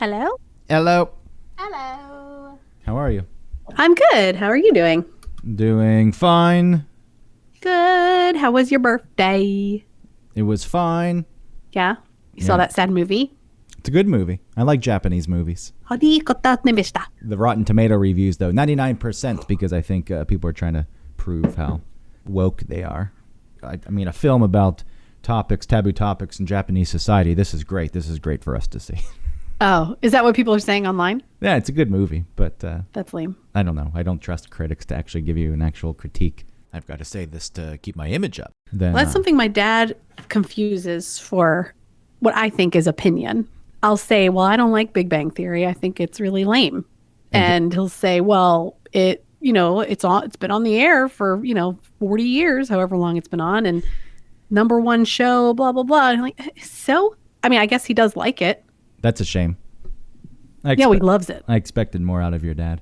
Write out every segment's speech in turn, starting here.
Hello? Hello. Hello. How are you? I'm good. How are you doing? Doing fine. Good. How was your birthday? It was fine. Yeah? You saw Yeah. that sad movie? It's a good movie. I like Japanese movies. はりこたねべした。 The Rotten Tomato reviews, though, 99% because I think people are trying to prove how woke they are. I mean, a film about taboo topics in Japanese society. This is great. This is great for us to see. Oh, is that what people are saying online? Yeah, it's a good movie, but That's lame. I don't know. I don't trust critics to actually give you an actual critique. I've got to say this to keep my image up. Then, Well, that's something my dad confuses for what I think is opinion. I'll say, well, I don't like Big Bang Theory. I think it's really lame. And he'll say, well, it's been on the air for, 40 years, however long it's been on, and number one show, blah, blah, blah. And I'm like, so? I mean, I guess he does like it. That's a shame. He loves it. I expected more out of your dad.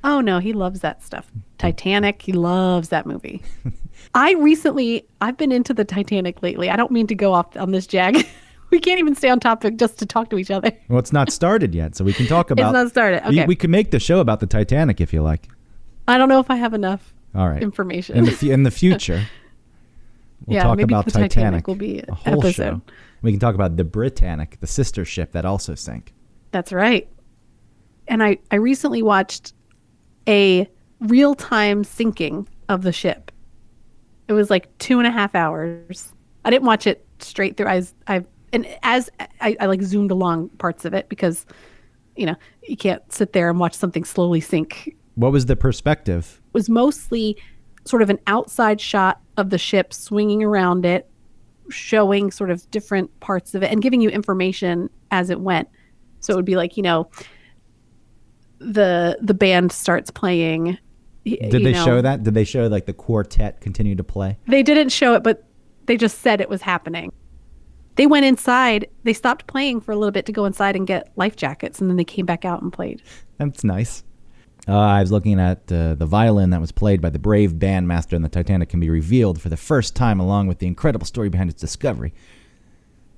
Oh, no, he loves that stuff. Titanic, he loves that movie. I've been into the Titanic lately. I don't mean to go off on this jag. We can't even stay on topic just to talk to each other. Well, it's not started yet, so we can talk about... It's not started, okay. We can make the show about the Titanic if you like. I don't know if I have enough All right. information. In the future, we'll talk maybe about the Titanic. will be a whole episode. show. We can talk about the Britannic, the sister ship that also sank. That's right. And I recently watched a real-time sinking of the ship. It was like 2.5 hours. I didn't watch it straight through. I like zoomed along parts of it because, you can't sit there and watch something slowly sink. What was the perspective? It was mostly sort of an outside shot of the ship swinging around it, showing sort of different parts of it and giving you information as it went. So it would be like, the band starts playing. Did they show that? Did they show like the quartet continue to play? They didn't show it, but they just said it was happening. They went inside. They stopped playing for a little bit to go inside and get life jackets, and then they came back out and played. That's nice. I was looking at the violin that was played by the brave bandmaster in the Titanic can be revealed for the first time along with the incredible story behind its discovery.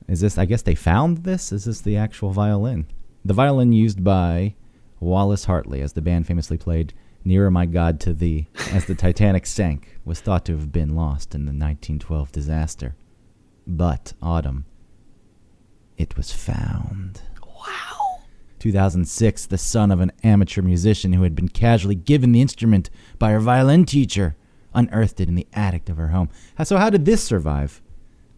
Is this, I guess they found this? Is this the actual violin? The violin used by Wallace Hartley, as the band famously played Nearer My God to Thee, as the Titanic sank, was thought to have been lost in the 1912 disaster. But, Autumn, it was found. Wow. 2006, the son of an amateur musician who had been casually given the instrument by her violin teacher, unearthed it in the attic of her home. So how did this survive?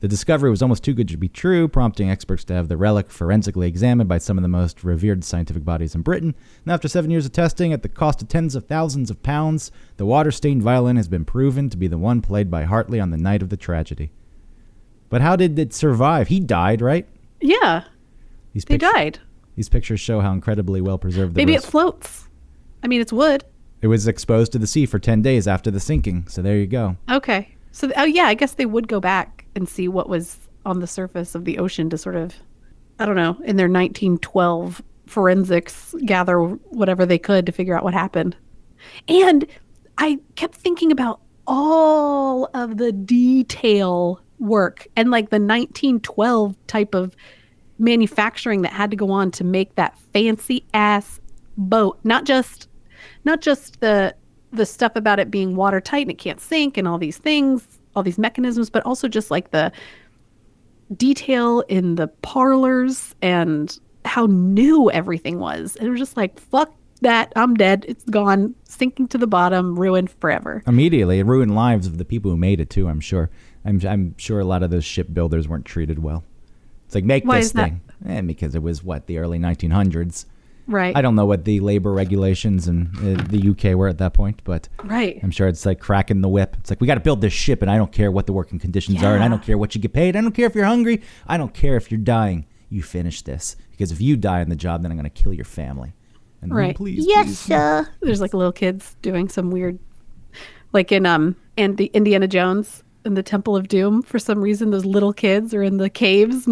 The discovery was almost too good to be true, prompting experts to have the relic forensically examined by some of the most revered scientific bodies in Britain. And after 7 years of testing, at the cost of tens of thousands of pounds, the water-stained violin has been proven to be the one played by Hartley on the night of the tragedy. But how did it survive? He died, right? Yeah. They died. These pictures show how incredibly well preserved the Maybe rest. it floats. I mean, it's wood. It was exposed to the sea for 10 days after the sinking, so there you go. Okay. So, I guess they would go back and see what was on the surface of the ocean to sort of, I don't know, in their 1912 forensics, gather whatever they could to figure out what happened. And I kept thinking about all of the detail work and like the 1912 type of manufacturing that had to go on to make that fancy ass boat. Not just the stuff about it being watertight and it can't sink and all these things, all these mechanisms, but also just like the detail in the parlors and how new everything was. And it was just like, fuck that, I'm dead. It's gone, sinking to the bottom, ruined forever. Immediately, it ruined lives of the people who made it too, I'm sure. I'm sure a lot of those shipbuilders weren't treated well. It's like, make Why this is that? thing. And because it was, the early 1900s. Right. I don't know what the labor regulations in the UK were at that point, but right. I'm sure it's like cracking the whip. It's like, we got to build this ship, and I don't care what the working conditions are, and I don't care what you get paid. I don't care if you're hungry. I don't care if you're dying. You finish this. Because if you die on the job, then I'm going to kill your family. And right. Please, yes, please. sir. There's like little kids doing some weird, like in Indiana Jones in the Temple of Doom. For some reason, those little kids are in the caves.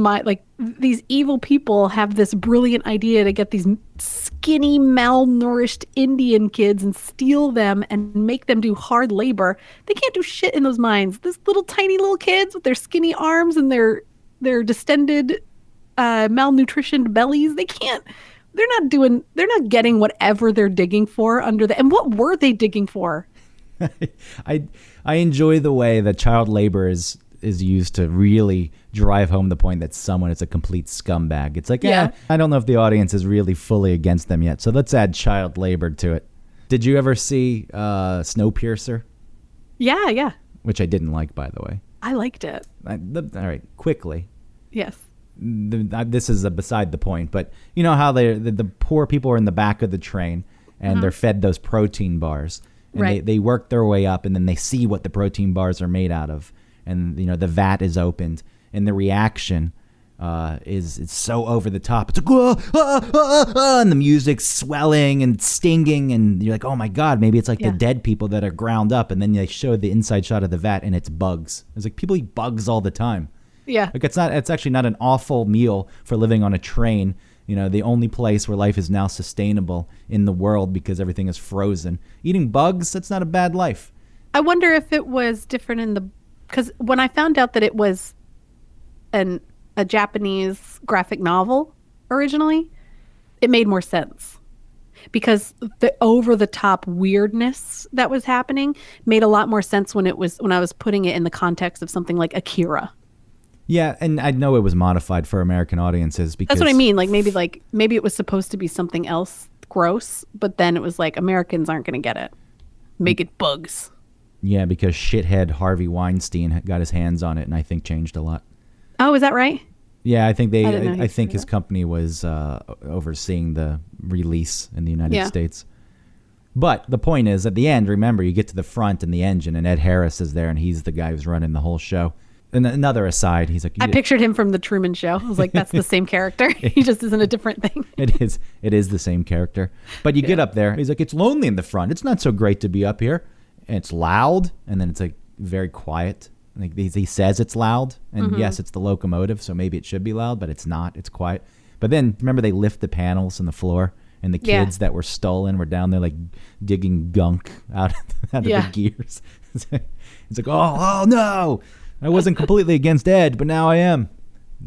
These evil people have this brilliant idea to get these skinny, malnourished Indian kids and steal them and make them do hard labor. They can't do shit in those mines. These little tiny little kids with their skinny arms and their distended, malnutritioned bellies. They can't. they're not getting whatever they're digging for under the, and what were they digging for? I enjoy the way that child labor is used to really drive home the point that someone is a complete scumbag. It's like, Yeah. I don't know if the audience is really fully against them yet, so let's add child labor to it. Did you ever see Snowpiercer? Yeah. Which I didn't like, by the way. I liked it. All right, quickly. Yes. This is beside the point, but you know how the poor people are in the back of the train and they're fed those protein bars. And Right. they work their way up, and then they see what the protein bars are made out of. And, you know, the vat is opened, and the reaction is so over the top. It's like, and the music's swelling and stinging, and you're like, oh, my God, maybe it's like Yeah. the dead people that are ground up. And then they show the inside shot of the vat, and it's bugs. It's like people eat bugs all the time. Yeah. Like, it's actually not an awful meal for living on a train. You know, the only place where life is now sustainable in the world because everything is frozen. Eating bugs, that's not a bad life. I wonder if it was different because when I found out that it was a Japanese graphic novel originally, it made more sense. Because the over the top weirdness that was happening made a lot more sense when I was putting it in the context of something like Akira. Yeah, and I know it was modified for American audiences because That's what I mean. Maybe it was supposed to be something else gross, but then it was like Americans aren't going to get it. Make it bugs. Yeah, because shithead Harvey Weinstein got his hands on it, and I think changed a lot. Oh, is that right? Yeah, I think didn't know he I think did his that. company was overseeing the release in the United Yeah. States. But the point is, at the end, remember, you get to the front and the engine, and Ed Harris is there, and he's the guy who's running the whole show. And another aside, he's like, I pictured him from the Truman Show. I was like, that's the same character. He just isn't a different thing. It is the same character. But you get up there, he's like, it's lonely in the front. It's not so great to be up here. And it's loud, and then it's like very quiet. Like he says it's loud, and yes, it's the locomotive, so maybe it should be loud, but it's not. It's quiet. But then remember, they lift the panels in the floor, and the Yeah. kids that were stolen were down there like digging gunk out of Yeah. the gears. It's like, oh no, I wasn't completely against Ed, but now I am.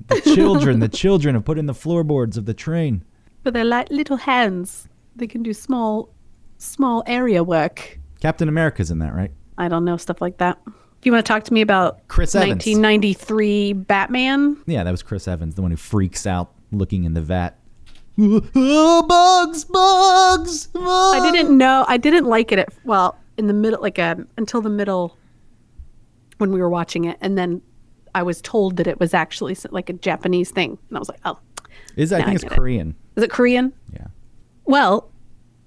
The children have put in the floorboards of the train. But they're like little hands. They can do small area work. Captain America's in that, right? I don't know, stuff like that. Do you want to talk to me about Chris Evans. 1993 Batman? Yeah, that was Chris Evans, the one who freaks out looking in the vat. Oh, bugs! I didn't know. I didn't like it in the middle, until the middle when we were watching it, and then I was told that it was actually like a Japanese thing, and I was like, oh. I Now I think it's get it. Korean. Is it Korean? Yeah. Well,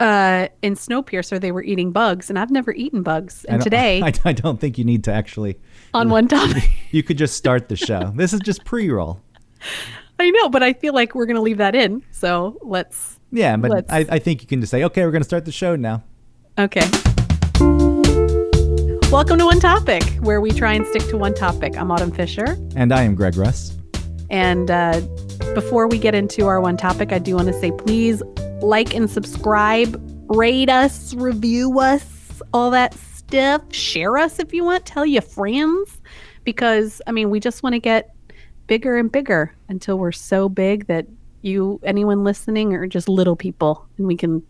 in Snowpiercer, they were eating bugs, and I've never eaten bugs. And today, I don't think you need to actually. on one topic, You could just start the show. This is just pre-roll. I know, but I feel like we're going to leave that in. So let's. Yeah, but Let's- I think you can just say, okay, we're going to start the show now. Okay. Welcome to One Topic, where we try and stick to one topic. I'm Autumn Fisher. And I am Greg Russ. And before we get into our one topic, I do want to say please like and subscribe, rate us, review us, all that stuff. Share us if you want. Tell your friends. Because, we just want to get bigger and bigger until we're so big that anyone listening, are just little people and we can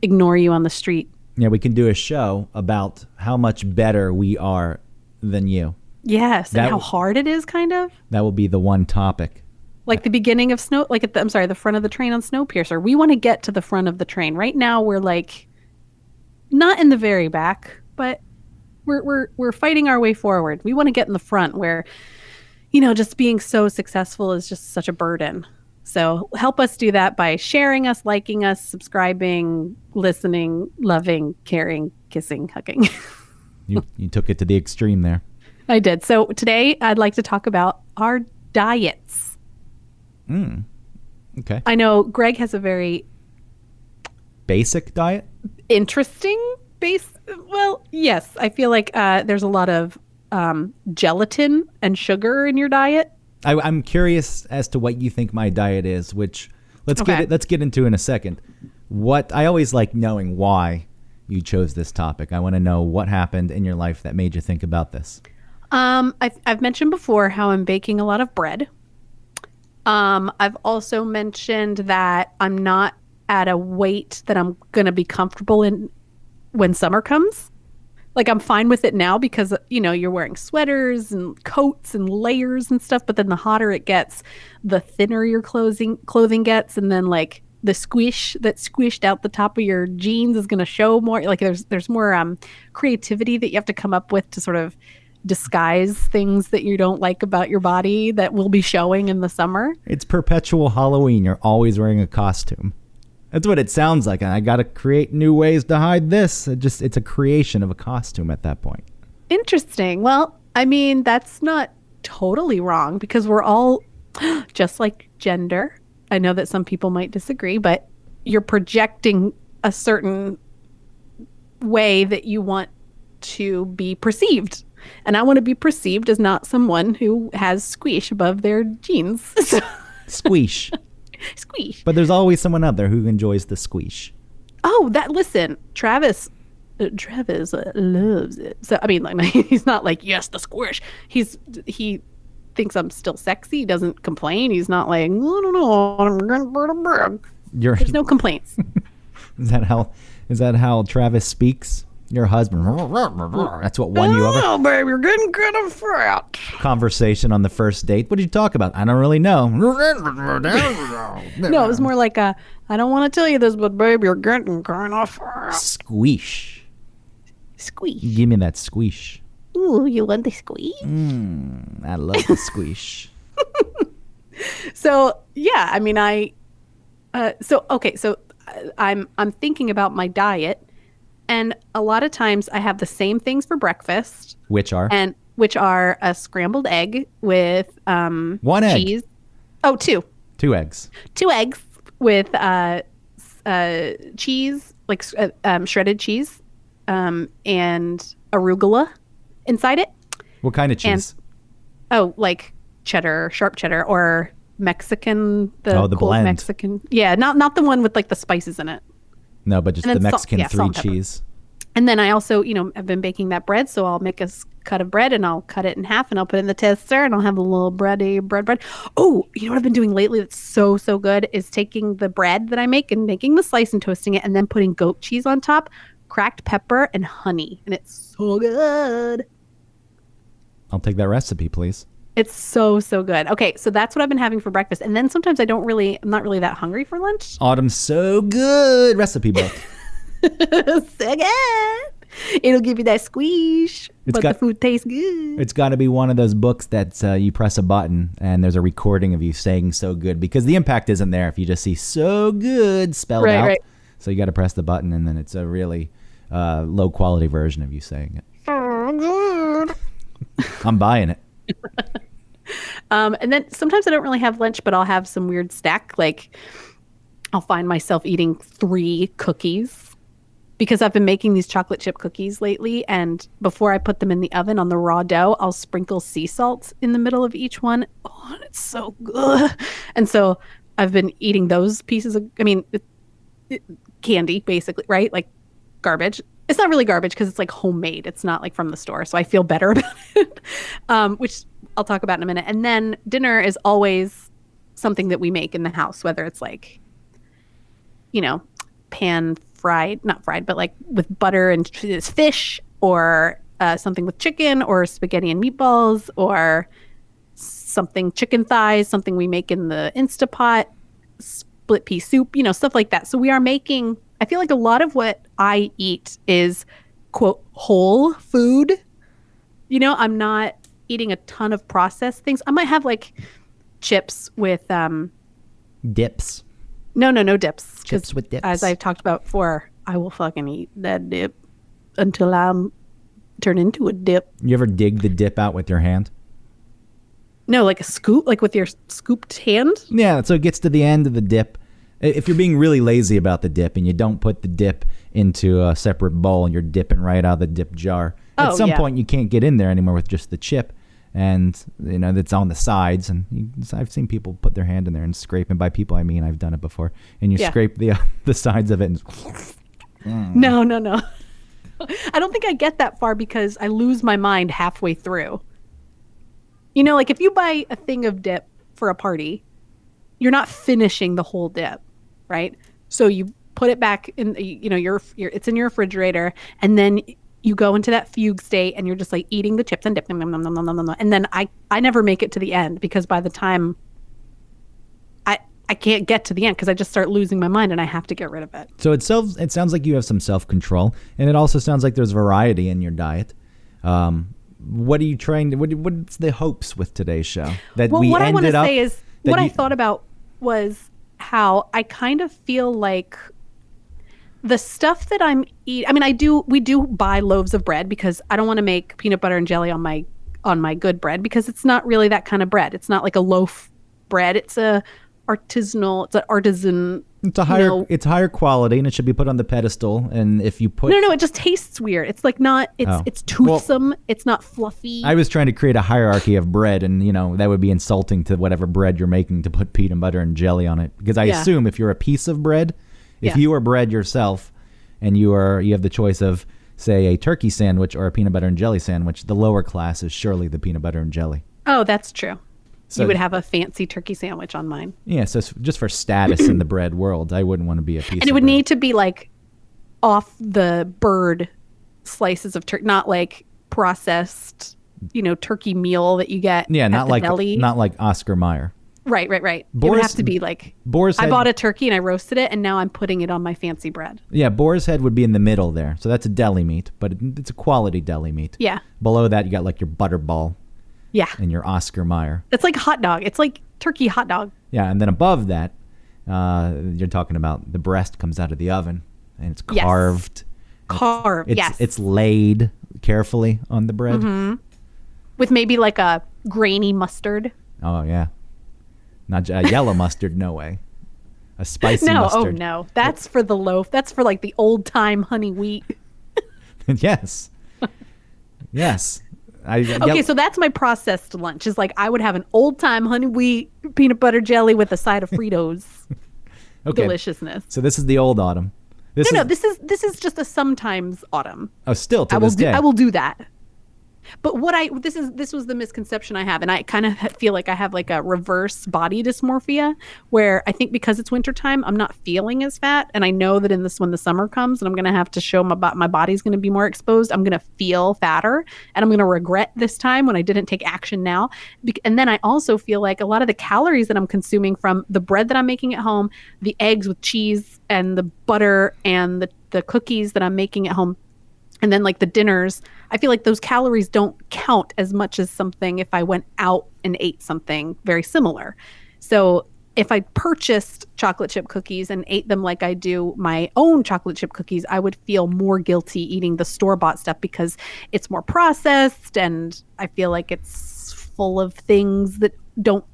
ignore you on the street. Yeah, we can do a show about how much better we are than you. Yes, That and how w- hard it is, kind of. That will be the one topic. Like the beginning of the front of the train on Snowpiercer. We want to get to the front of the train. Right now, we're like not in the very back, but we're fighting our way forward. We want to get in the front where, just being so successful is just such a burden. So help us do that by sharing us, liking us, subscribing, listening, loving, caring, kissing, hugging. You took it to the extreme there. I did. So today I'd like to talk about our diets. Okay. I know Greg has a very Basic diet? interesting base. Well, yes, I feel like there's a lot of gelatin and sugar in your diet. I'm curious as to what you think my diet is, which let's get into in a second. I always like knowing why you chose this topic. I want to know what happened in your life that made you think about this. I've mentioned before how I'm baking a lot of bread, I've also mentioned that I'm not at a weight that I'm going to be comfortable in when summer comes. Like I'm fine with it now because you're wearing sweaters and coats and layers and stuff, but then the hotter it gets, the thinner your clothing gets, and then like the squish that squished out the top of your jeans is going to show more. Like there's more creativity that you have to come up with to sort of disguise things that you don't like about your body that will be showing in the summer. It's perpetual Halloween. You're always wearing a costume. That's what it sounds like. And I got to create new ways to hide this. It's a creation of a costume at that point. Interesting. Well, I mean, that's not totally wrong because we're all just like gender. I know that some people might disagree, but you're projecting a certain way that you want to be perceived. And I want to be perceived as not someone who has squish above their jeans. Squish. Squish. But there's always someone out there who enjoys the squish. Oh, listen, Travis loves it. So I mean, like he's not like yes, the squish. He thinks I'm still sexy. He doesn't complain. He's not like I don't know. I'm gonna burn a bug. There's no complaints. Is that how Travis speaks? Your husband. That's what won you over. Oh, baby, you're getting kind of fat. Conversation on the first date. What did you talk about? I don't really know. No, it was more like I don't want to tell you this, but baby, you're getting kind of fat. Squish. Squish. Give me that squish. Ooh, you want the squish? I love the squish. So yeah, I mean, so I'm thinking about my diet. And a lot of times I have the same things for breakfast. Which are a scrambled egg with one cheese. egg. Oh, two. 2 eggs. 2 eggs with cheese, like shredded cheese, and arugula inside it. What kind of cheese? Like cheddar, sharp cheddar, or Mexican. The cold blend. Mexican. Yeah, not the one with like the spices in it. No, but just the Mexican 3 cheese. And then I also, I've been baking that bread, so I'll make a cut of bread and I'll cut it in half and I'll put it in the toaster and I'll have a little bread. Oh, you know what I've been doing lately that's so good is taking the bread that I make and making the slice and toasting it and then putting goat cheese on top, cracked pepper, and honey. And it's so good. I'll take that recipe, please. It's so good. Okay, so that's what I've been having for breakfast. And then sometimes I'm not really that hungry for lunch. Autumn's so good. Recipe book. So good. It'll give you that squeeze, the food tastes good. It's got to be one of those books that you press a button and there's a recording of you saying so good because the impact isn't there if you just see so good spelled out. Right. So you got to press the button and then it's a really low quality version of you saying it. So good. I'm buying it. And then sometimes I don't really have lunch, but I'll have some weird snack. Like I'll find myself eating 3 cookies because I've been making these chocolate chip cookies lately. And before I put them in the oven on the raw dough, I'll sprinkle sea salt in the middle of each one. Oh, and it's so good. And so I've been eating those pieces of, candy basically, right? Like garbage. It's not really garbage because it's like homemade. It's not like from the store. So I feel better about it, which I'll talk about in a minute. And then dinner is always something that we make in the house, whether it's like, pan fried, not fried, but like with butter and fish or something with chicken or spaghetti and meatballs or something chicken thighs, something we make in the Instapot, split pea soup, stuff like that. So we are making, I feel like a lot of what I eat is, quote, whole food. I'm not eating a ton of processed things. I might have like chips with dips. No dips. Chips with dips. As I've talked about before, I will fucking eat that dip until I'm turned into a dip. You ever dig the dip out with your hand? No, like a scoop, like with your scooped hand? Yeah, so it gets to the end of the dip. If you're being really lazy about the dip and you don't put the dip into a separate bowl and you're dipping right out of the dip jar, at some point you can't get in there anymore with just the chip. And, that's on the sides. And I've seen people put their hand in there and scrape. And by people, I mean I've done it before. And you scrape the sides of it. And No. I don't think I get that far because I lose my mind halfway through. Like if you buy a thing of dip for a party you're not finishing the whole dip, right? So you put it back in, it's in your refrigerator, and then you go into that fugue state, and you're just like eating the chips and dip, and then I never make it to the end, because by the time I can't get to the end, because I just start losing my mind and I have to get rid of it. So it sounds like you have some self-control, and it also sounds like there's variety in your diet. What are you trying to? What's the hopes with today's show? That well, we what I want to ended up. say is what I thought about was how I kind of feel like the stuff that I'm eating. I mean, we do buy loaves of bread, because I don't want to make peanut butter and jelly on my good bread, because it's not really that kind of bread. It's not like a loaf bread. It's an artisan. It's it's higher quality, and it should be put on the pedestal. And if you put no, it just tastes weird. It's like not. It's toothsome. Well, it's not fluffy. I was trying to create a hierarchy of bread, and that would be insulting to whatever bread you're making to put peanut butter and jelly on it. Because I assume if you're a piece of bread, if you are bread yourself, and you have the choice of, say, a turkey sandwich or a peanut butter and jelly sandwich, the lower class is surely the peanut butter and jelly. Oh, that's true. So, you would have a fancy turkey sandwich on mine. Yeah, so just for status in the bread world, I wouldn't want to be a piece of bread. And it would need to be like off the bird slices of turkey, not like processed, turkey meal that you get at the deli. Not like Oscar Mayer. Right. It would have to be like, I bought a turkey and I roasted it, and now I'm putting it on my fancy bread. Yeah, boar's head would be in the middle there. So that's a deli meat, but it's a quality deli meat. Yeah. Below that, you got like your butterball. Yeah. And your Oscar Mayer. It's like a hot dog. It's like turkey hot dog. Yeah, and then above that, you're talking about the breast comes out of the oven, and it's carved. Yes. It's laid carefully on the bread. Mm-hmm. With maybe like a grainy mustard. Oh, yeah. Not a yellow mustard, no way. A spicy mustard. Oh, no. That's for the loaf. That's for like the old-time honey wheat. Yes. Yes. So that's my processed lunch. Is like I would have an old-time honey wheat peanut butter jelly with a side of Fritos. Deliciousness. So this is the old autumn. This is just a sometimes autumn. Oh, still to this day. I will do that. But this was the misconception I have, and I kind of feel like I have like a reverse body dysmorphia, where I think because it's wintertime, I'm not feeling as fat, and I know that when the summer comes and I'm going to have to show my body's going to be more exposed, I'm going to feel fatter, and I'm going to regret this time when I didn't take action now. And then I also feel like a lot of the calories that I'm consuming from the bread that I'm making at home, the eggs with cheese and the butter and the cookies that I'm making at home, and then like the dinners, I feel like those calories don't count as much as something if I went out and ate something very similar. So if I purchased chocolate chip cookies and ate them like I do my own chocolate chip cookies, I would feel more guilty eating the store-bought stuff, because it's more processed, and I feel like it's full of things that don't,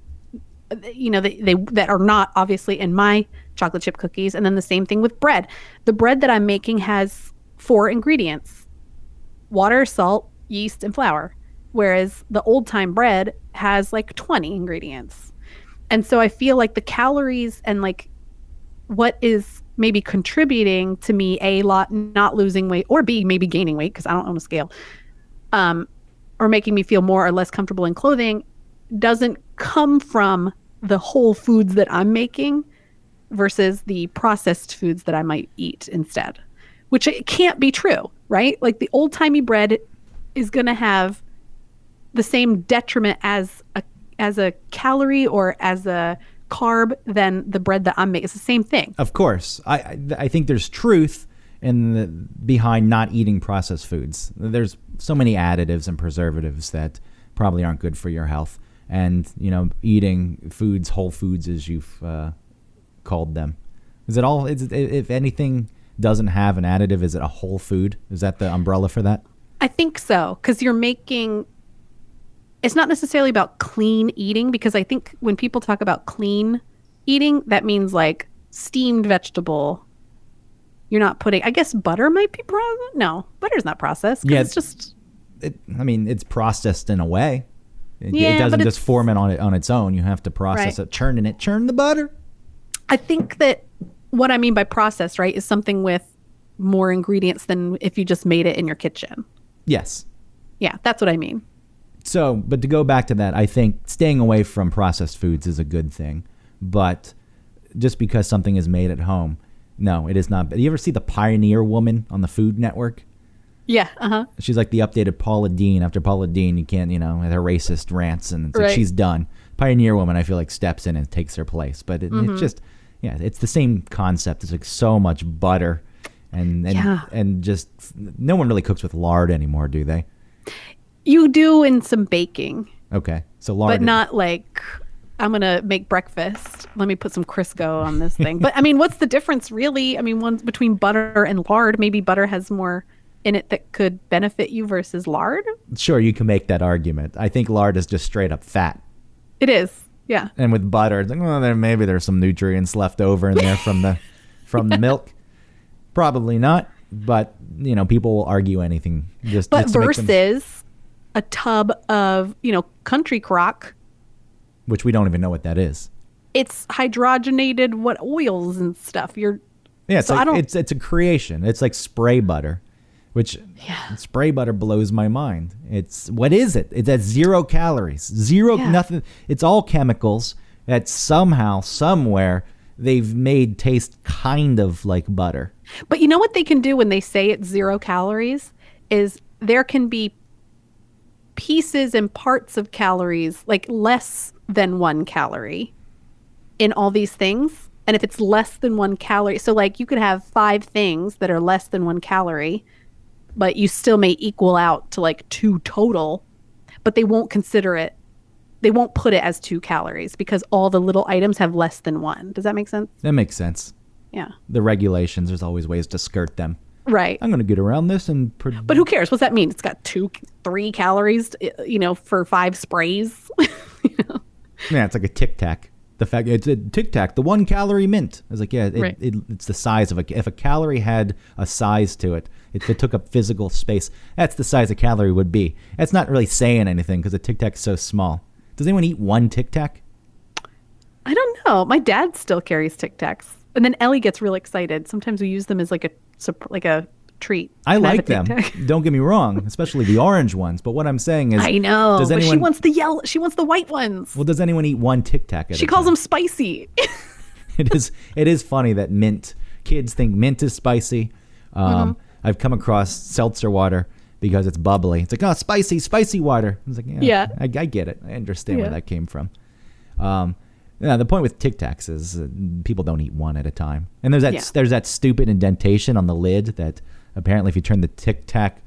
that are not obviously in my chocolate chip cookies. And then the same thing with bread. The bread that I'm making has 4 ingredients: water, salt, yeast, and flour. Whereas the old time bread has like 20 ingredients. And so I feel like the calories and like what is maybe contributing to me, A, not losing weight, or B, maybe gaining weight, because I don't own a scale, or making me feel more or less comfortable in clothing, doesn't come from the whole foods that I'm making versus the processed foods that I might eat instead. Which it can't be true, right? Like the old-timey bread is going to have the same detriment as a calorie or as a carb than the bread that I'm making. It's the same thing. Of course. I think there's truth behind not eating processed foods. There's so many additives and preservatives that probably aren't good for your health. And, eating whole foods as you've called them. If anything doesn't have an additive, is it a whole food? Is that the umbrella for that? I think so, because it's not necessarily about clean eating, because I think when people talk about clean eating, that means like steamed vegetable. You're not putting, I guess butter might be processed. No, butter's not processed. Yeah, it's just. It's processed in a way. It doesn't just form it on its own. You have to process it, churn the butter. I think that what I mean by process, right, is something with more ingredients than if you just made it in your kitchen. Yes. Yeah, that's what I mean. So, but to go back to that, I think staying away from processed foods is a good thing. but just because something is made at home, no, it is not. You ever see the Pioneer Woman on the Food Network? Yeah. Uh-huh. She's like the updated Paula Deen. After Paula Deen, you can't, with her racist rants, and it's like she's done. Pioneer Woman, I feel like, steps in and takes her place. But it's just, it's the same concept. It's like so much butter, and just no one really cooks with lard anymore, do they? You do in some baking. Okay, so lard, but not like, I'm gonna make breakfast, let me put some Crisco on this thing. But I mean, what's the difference really? I mean, one's between butter and lard. Maybe butter has more in it that could benefit you versus lard. Sure, you can make that argument. I think lard is just straight up fat. It is, yeah. And with butter, it's like, well, maybe there's some nutrients left over in there from the milk. Probably not, but people will argue anything. But versus a tub of country crock, which we don't even know what that is. It's hydrogenated oils and stuff. It's a creation. It's like spray butter, which spray butter blows my mind. What is it? It's at 0 calories, nothing. It's all chemicals that somehow, somewhere, they've made taste kind of like butter. But you know what they can do when they say it's 0 calories is there can be pieces and parts of calories, like less than 1 calorie in all these things. And if it's less than 1 calorie, so like you could have 5 things that are less than 1 calorie, but you still may equal out to like 2 total, but they won't consider it. They won't put it as 2 calories because all the little items have less than 1. Does that make sense? That makes sense. Yeah. The regulations, there's always ways to skirt them. Right. I'm going to get around this and... But who cares? What's that mean? It's got 3 calories, for 5 sprays. Yeah, it's like a Tic Tac. The fact it's a Tic Tac, the 1 calorie mint. I was like, it's the size of if a calorie had a size to it, if it took up physical space, that's the size a calorie would be. That's not really saying anything because a Tic Tac is so small. Does anyone eat 1 Tic Tac? I don't know. My dad still carries Tic Tacs, and then Ellie gets real excited. Sometimes we use them as like a treat. I like them. Don't get me wrong, especially the orange ones. But what I'm saying is, I know. But she wants the yellow. She wants the white ones. Well, does anyone eat 1 Tic Tac? She calls them spicy. It is funny that kids think mint is spicy. I've come across seltzer water because it's bubbly. It's like, oh, spicy water. I was like, yeah. I get it. I understand where that came from. The point with Tic Tacs is people don't eat 1 at a time. And there's that stupid indentation on the lid that apparently if you turn the Tic Tac,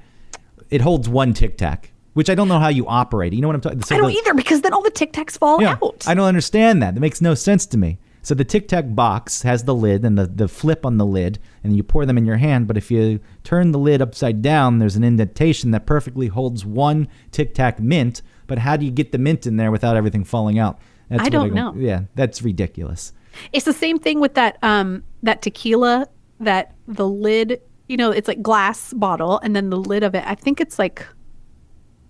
it holds 1 Tic Tac, which I don't know how you operate. You know what I'm talking about? I don't either, because then all the Tic Tacs fall out. I don't understand that. That makes no sense to me. So the Tic Tac box has the lid and the flip on the lid, and you pour them in your hand. But if you turn the lid upside down, there's an indentation that perfectly holds 1 Tic Tac mint. But how do you get the mint in there without everything falling out? I don't know. Yeah, that's ridiculous. It's the same thing with that tequila, that the lid, it's like glass bottle, and then the lid of it, I think it's like,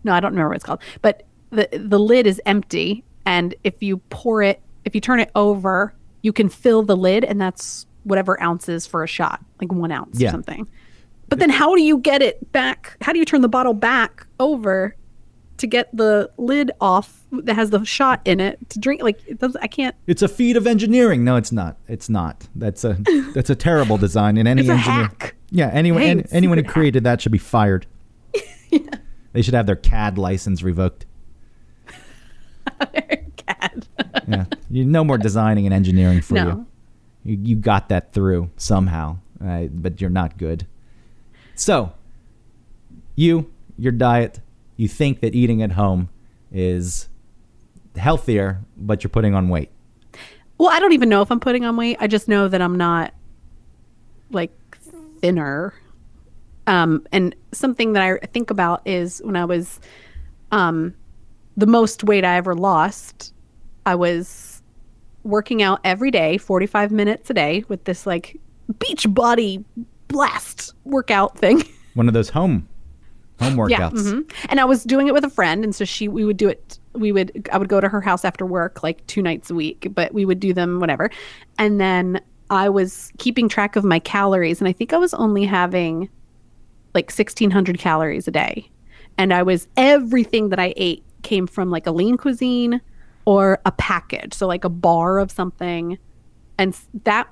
no, I don't remember what it's called, but the lid is empty, and if you turn it over, you can fill the lid, and that's whatever ounces for a shot, like 1 ounce or something. But then how do you get it back? How do you turn the bottle back over to get the lid off that has the shot in it to drink? Like, I can't. It's a feat of engineering. No, it's not. It's not. That's a terrible design in any it's a engineer. Hack. Yeah, anyone who created that should be fired. Yeah. They should have their CAD license revoked. CAD. Yeah, no more designing and engineering for you. You got that through somehow, but you're not good. So, your diet. You think that eating at home is healthier, but you're putting on weight. Well, I don't even know if I'm putting on weight. I just know that I'm not like thinner. And something that I think about is when I was the most weight I ever lost, I was working out every day, 45 minutes a day with this like beach body blast workout thing. One of those home workouts. Yeah, and I was doing it with a friend, and so we would do it. I would go to her house after work like 2 nights a week, but we would do them whatever. And then I was keeping track of my calories, and I think I was only having like 1,600 calories a day. And everything that I ate came from like a lean cuisine, or a package, so like a bar of something. And that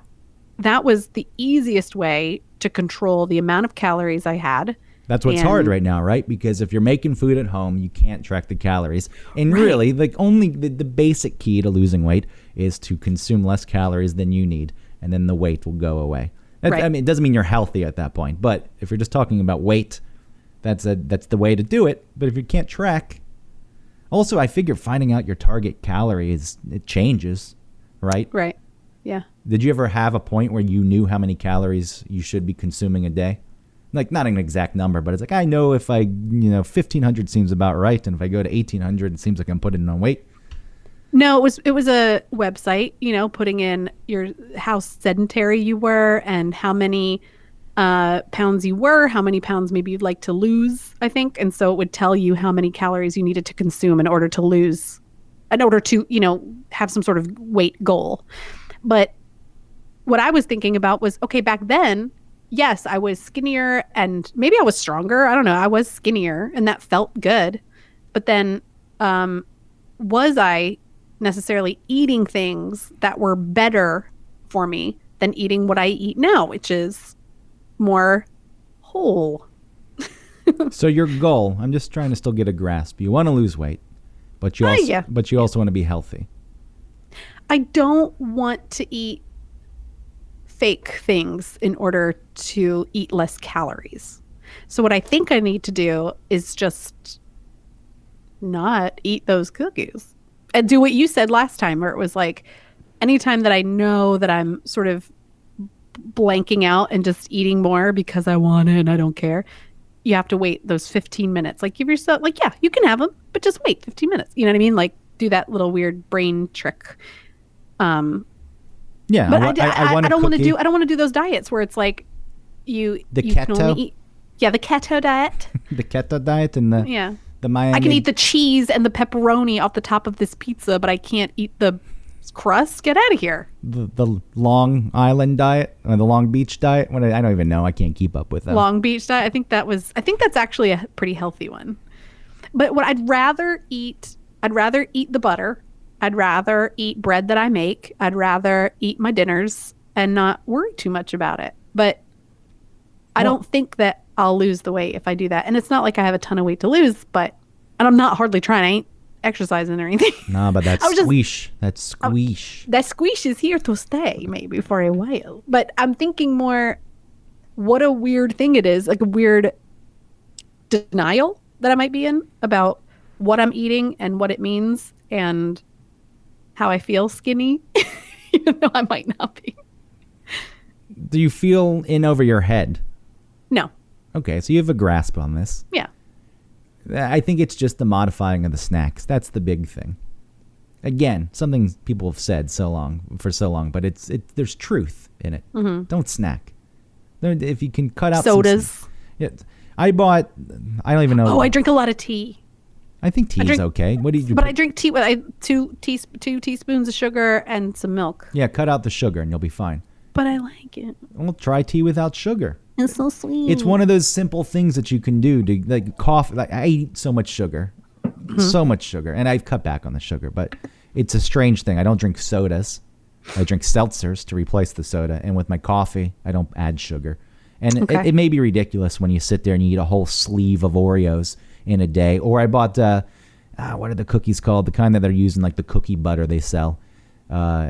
was the easiest way to control the amount of calories I had. That's what's hard right now, right? Because if you're making food at home, you can't track the calories. And really, like only the basic key to losing weight is to consume less calories than you need, and then the weight will go away. I mean, it doesn't mean you're healthy at that point, but if you're just talking about weight, that's the way to do it. But if you can't track, also I figure finding out your target calories, it changes, right? Right. Yeah. Did you ever have a point where you knew how many calories you should be consuming a day? Like, not an exact number, but it's like, I know if 1,500 seems about right, and if I go to 1,800, it seems like I'm putting on weight. No, it was a website, putting in how sedentary you were and how many pounds you were, how many pounds maybe you'd like to lose, I think. And so it would tell you how many calories you needed to consume in order to have some sort of weight goal. But what I was thinking about was, okay, back then, yes, I was skinnier and maybe I was stronger. I don't know. I was skinnier and that felt good. But then was I necessarily eating things that were better for me than eating what I eat now, which is more whole? So your goal, I'm just trying to still get a grasp. You want to lose weight, but you also want to be healthy. I don't want to eat fake things in order to eat less calories. So what I think I need to do is just not eat those cookies and do what you said last time, where it was like, anytime that I know that I'm sort of blanking out and just eating more because I want it and I don't care, you have to wait those 15 minutes. Like, give yourself, like, yeah, you can have them, but just wait 15 minutes. You know what I mean? Like, do that little weird brain trick. Yeah, but I don't want to do those diets where it's like you keto? can only eat, the keto diet. The keto diet and the Miami. I can eat the cheese and the pepperoni off the top of this pizza, but I can't eat the crust. Get out of here. The Long Island diet or the Long Beach diet. I don't even know. I can't keep up with them. Long Beach diet. I think that's actually a pretty healthy one. But what I'd rather eat the butter. I'd rather eat bread that I make. I'd rather eat my dinners and not worry too much about it. But I don't think that I'll lose the weight if I do that. And it's not like I have a ton of weight to lose, and I'm not hardly trying. I ain't exercising or anything. No, but that squish. That squish is here to stay maybe for a while. But I'm thinking more, what a weird thing it is, like a weird denial that I might be in about what I'm eating and what it means and how I feel skinny, even though I might not be. Do you feel in over your head? No. Okay, so you have a grasp on this. Yeah. I think it's just the modifying of the snacks. That's the big thing. Again, something people have said for so long, but there's truth in it. Mm-hmm. Don't snack. If you can cut out sodas. I don't even know. Oh, I drink a lot of tea. I think tea is okay. What do you do? But I drink tea with two teaspoons of sugar and some milk. Yeah, cut out the sugar and you'll be fine. But I like it. Well, try tea without sugar. It's so sweet. It's one of those simple things that you can do to, like, coffee. Like, I eat so much sugar, and I've cut back on the sugar. But it's a strange thing. I don't drink sodas. I drink seltzers to replace the soda, and with my coffee, I don't add sugar. And it may be ridiculous when you sit there and you eat a whole sleeve of Oreos in a day. Or I bought what are the cookies called? The kind that they're using, like the cookie butter they sell. The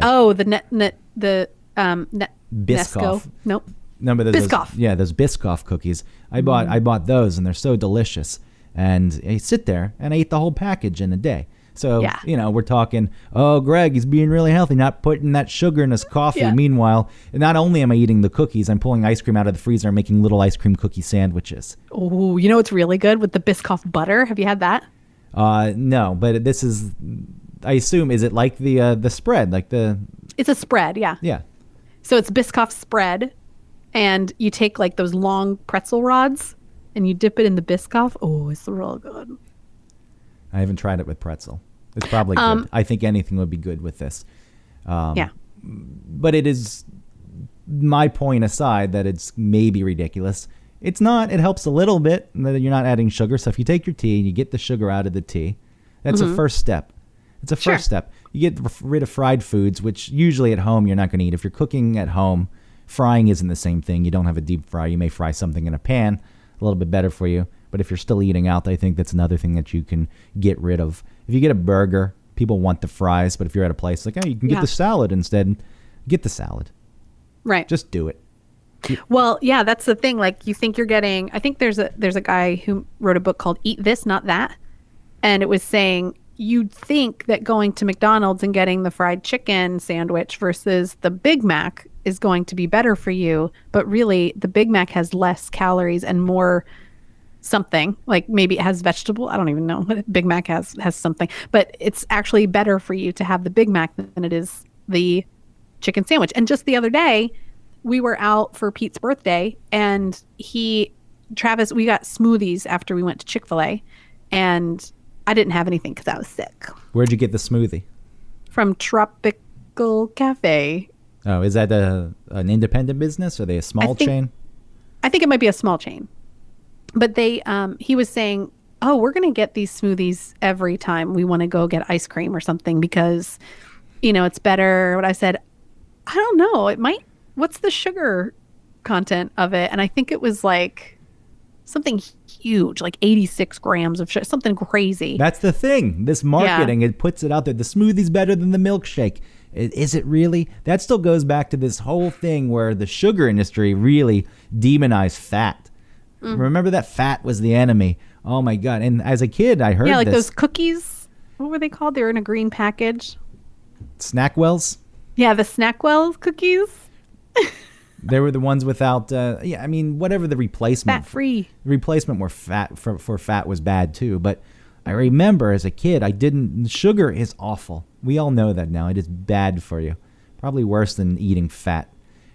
Biscoff. Nesco. Nope. No, but Biscoff. Those Biscoff cookies. I bought those, and they're so delicious. And I sit there and I eat the whole package in a day. So, we're talking, Greg, he's being really healthy, not putting that sugar in his coffee. Yeah. Meanwhile, not only am I eating the cookies, I'm pulling ice cream out of the freezer and making little ice cream cookie sandwiches. Oh, you know what's really good with the Biscoff butter? Have you had that? No, but this is, I assume, is it like the spread? It's a spread, yeah. Yeah. So it's Biscoff spread, and you take like those long pretzel rods, and you dip it in the Biscoff. Oh, it's real good. I haven't tried it with pretzel. It's probably good. I think anything would be good with this. Yeah. But it is, my point aside, that it's maybe ridiculous. It's not. It helps a little bit that you're not adding sugar. So if you take your tea and you get the sugar out of the tea, that's the first step. It's a Sure. first step. You get rid of fried foods, which usually at home you're not going to eat. If you're cooking at home, frying isn't the same thing. You don't have a deep fry. You may fry something in a pan, a little bit better for you. But if you're still eating out, I think that's another thing that you can get rid of. If you get a burger, people want the fries, but if you're at a place like, hey, you can get the salad instead, get the salad. Right. Just do it. Well, yeah, that's the thing. Like, you think you're getting, I think there's a guy who wrote a book called Eat This, Not That. And it was saying you'd think that going to McDonald's and getting the fried chicken sandwich versus the Big Mac is going to be better for you. But really, the Big Mac has less calories and more something. Like, maybe it has vegetable. I don't even know. Big Mac has something. But it's actually better for you to have the Big Mac than it is the chicken sandwich. And just the other day, we were out for Pete's birthday, and Travis, we got smoothies after we went to Chick-fil-A, and I didn't have anything because I was sick. Where'd you get the smoothie? From Tropical Cafe. Oh, is that an independent business? Are they a small chain? I think it might be a small chain. But he was saying, oh, we're going to get these smoothies every time we want to go get ice cream or something because, it's better. But I said, I don't know. It might. What's the sugar content of it? And I think it was like something huge, like 86 grams of sugar, something crazy. That's the thing. This marketing, it puts it out there. The smoothie's better than the milkshake. Is it really? That still goes back to this whole thing where the sugar industry really demonized fat. Remember that fat was the enemy. Oh, my God. And as a kid, I heard like this. Those cookies. What were they called? They were in a green package. Snackwells? Yeah, the Snackwell cookies. They were the ones without, whatever the replacement. Fat-free. Replacement were fat for fat was bad too. But I remember as a kid, sugar is awful. We all know that now. It is bad for you. Probably worse than eating fat.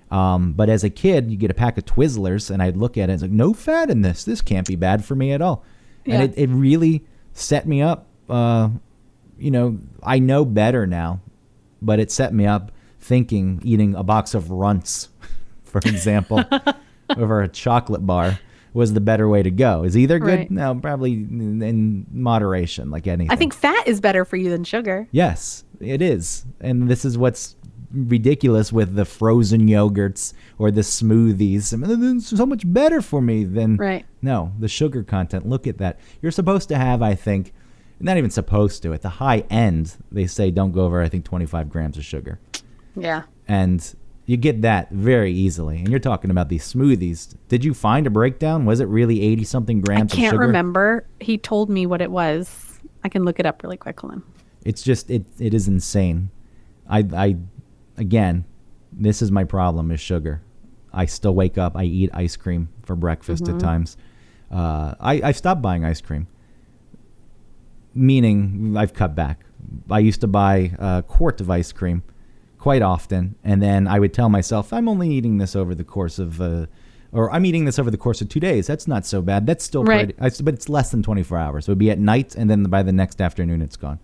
But as a kid, you get a pack of Twizzlers, and I'd look at it and it's like, no fat in this. This can't be bad for me at all. Yeah. And it really set me up. I know better now, but it set me up thinking eating a box of Runts, for example, over a chocolate bar was the better way to go. Is either good? Right. No, probably in moderation, like anything. I think fat is better for you than sugar. Yes, it is. And this is what's ridiculous with the frozen yogurts or the smoothies. I mean, it's so much better for me than no, the sugar content. Look at that. You're supposed to have, I think, not even supposed to. At the high end, they say don't go over, I think, 25 grams of sugar. Yeah. And you get that very easily. And you're talking about these smoothies. Did you find a breakdown? Was it really 80-something grams of sugar? I can't remember. He told me what it was. I can look it up really quick. Hold on. It's just, it is insane. Again, this is my problem is sugar. I still wake up. I eat ice cream for breakfast at times. I've stopped buying ice cream. Meaning I've cut back. I used to buy a quart of ice cream quite often, and then I would tell myself, I'm only eating this over the course of, or I'm eating this over the course of 2 days. That's not so bad. That's still pretty, but it's less than 24 hours. It would be at night, and then by the next afternoon, it's gone.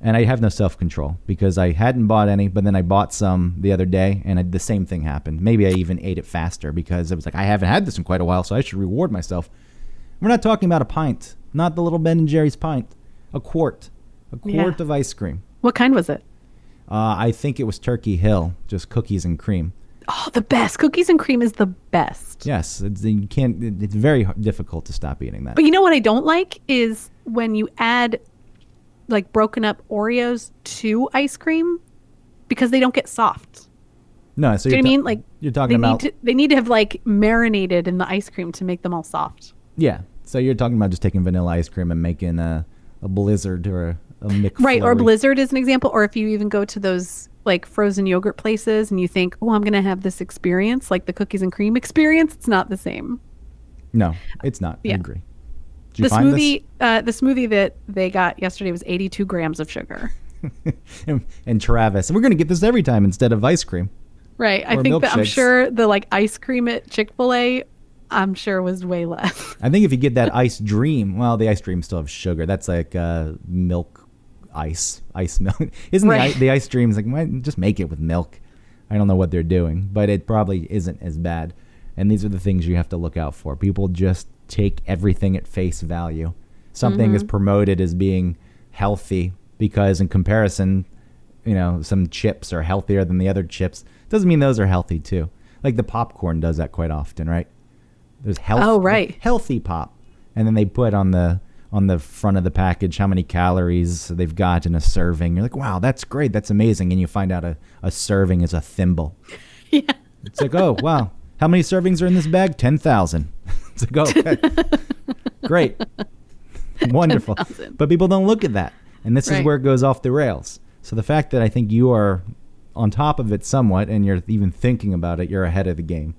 And I have no self-control because I hadn't bought any, but then I bought some the other day, and the same thing happened. Maybe I even ate it faster because it was like, I haven't had this in quite a while, so I should reward myself. We're not talking about a pint, not the little Ben & Jerry's pint, a quart of ice cream. What kind was it? I think it was Turkey Hill, just cookies and cream. Oh, the best. Cookies and cream is the best. Yes, it's very difficult to stop eating that. But you know what I don't like is when you add like broken up Oreos to ice cream because they don't get soft. No, so do you know what I mean? Like you're talking about they need to have like marinated in the ice cream to make them all soft. Yeah. So you're talking about just taking vanilla ice cream and making a Blizzard or a McFlurry. Right, or Blizzard is an example. Or if you even go to those like frozen yogurt places and you think, oh, I'm going to have this experience, like the cookies and cream experience, it's not the same. No, it's not. Yeah. I agree. The smoothie that they got yesterday was 82 grams of sugar. and Travis, we're going to get this every time instead of ice cream. Right. I think that I'm sure the like ice cream at Chick-fil-A, I'm sure was way less. I think if you get that ice dream, well, the ice dream still have sugar. That's like milk ice milk. Isn't the ice dream is like, why, just make it with milk. I don't know what they're doing, but it probably isn't as bad. And these are the things you have to look out for. People just take everything at face value. Something is promoted as being healthy because in comparison, some chips are healthier than the other chips. Doesn't mean those are healthy too. Like the popcorn does that quite often, right? There's healthy pop, and then they put on the front of the package how many calories they've got in a serving. You're like, wow, that's great, that's amazing, and you find out a serving is a thimble. Yeah. It's like, oh wow, how many servings are in this bag? 10,000. It's like, oh, okay. Great, wonderful. 10,000. But people don't look at that, and this is where it goes off the rails. So the fact that I think you are on top of it somewhat, and you're even thinking about it, you're ahead of the game.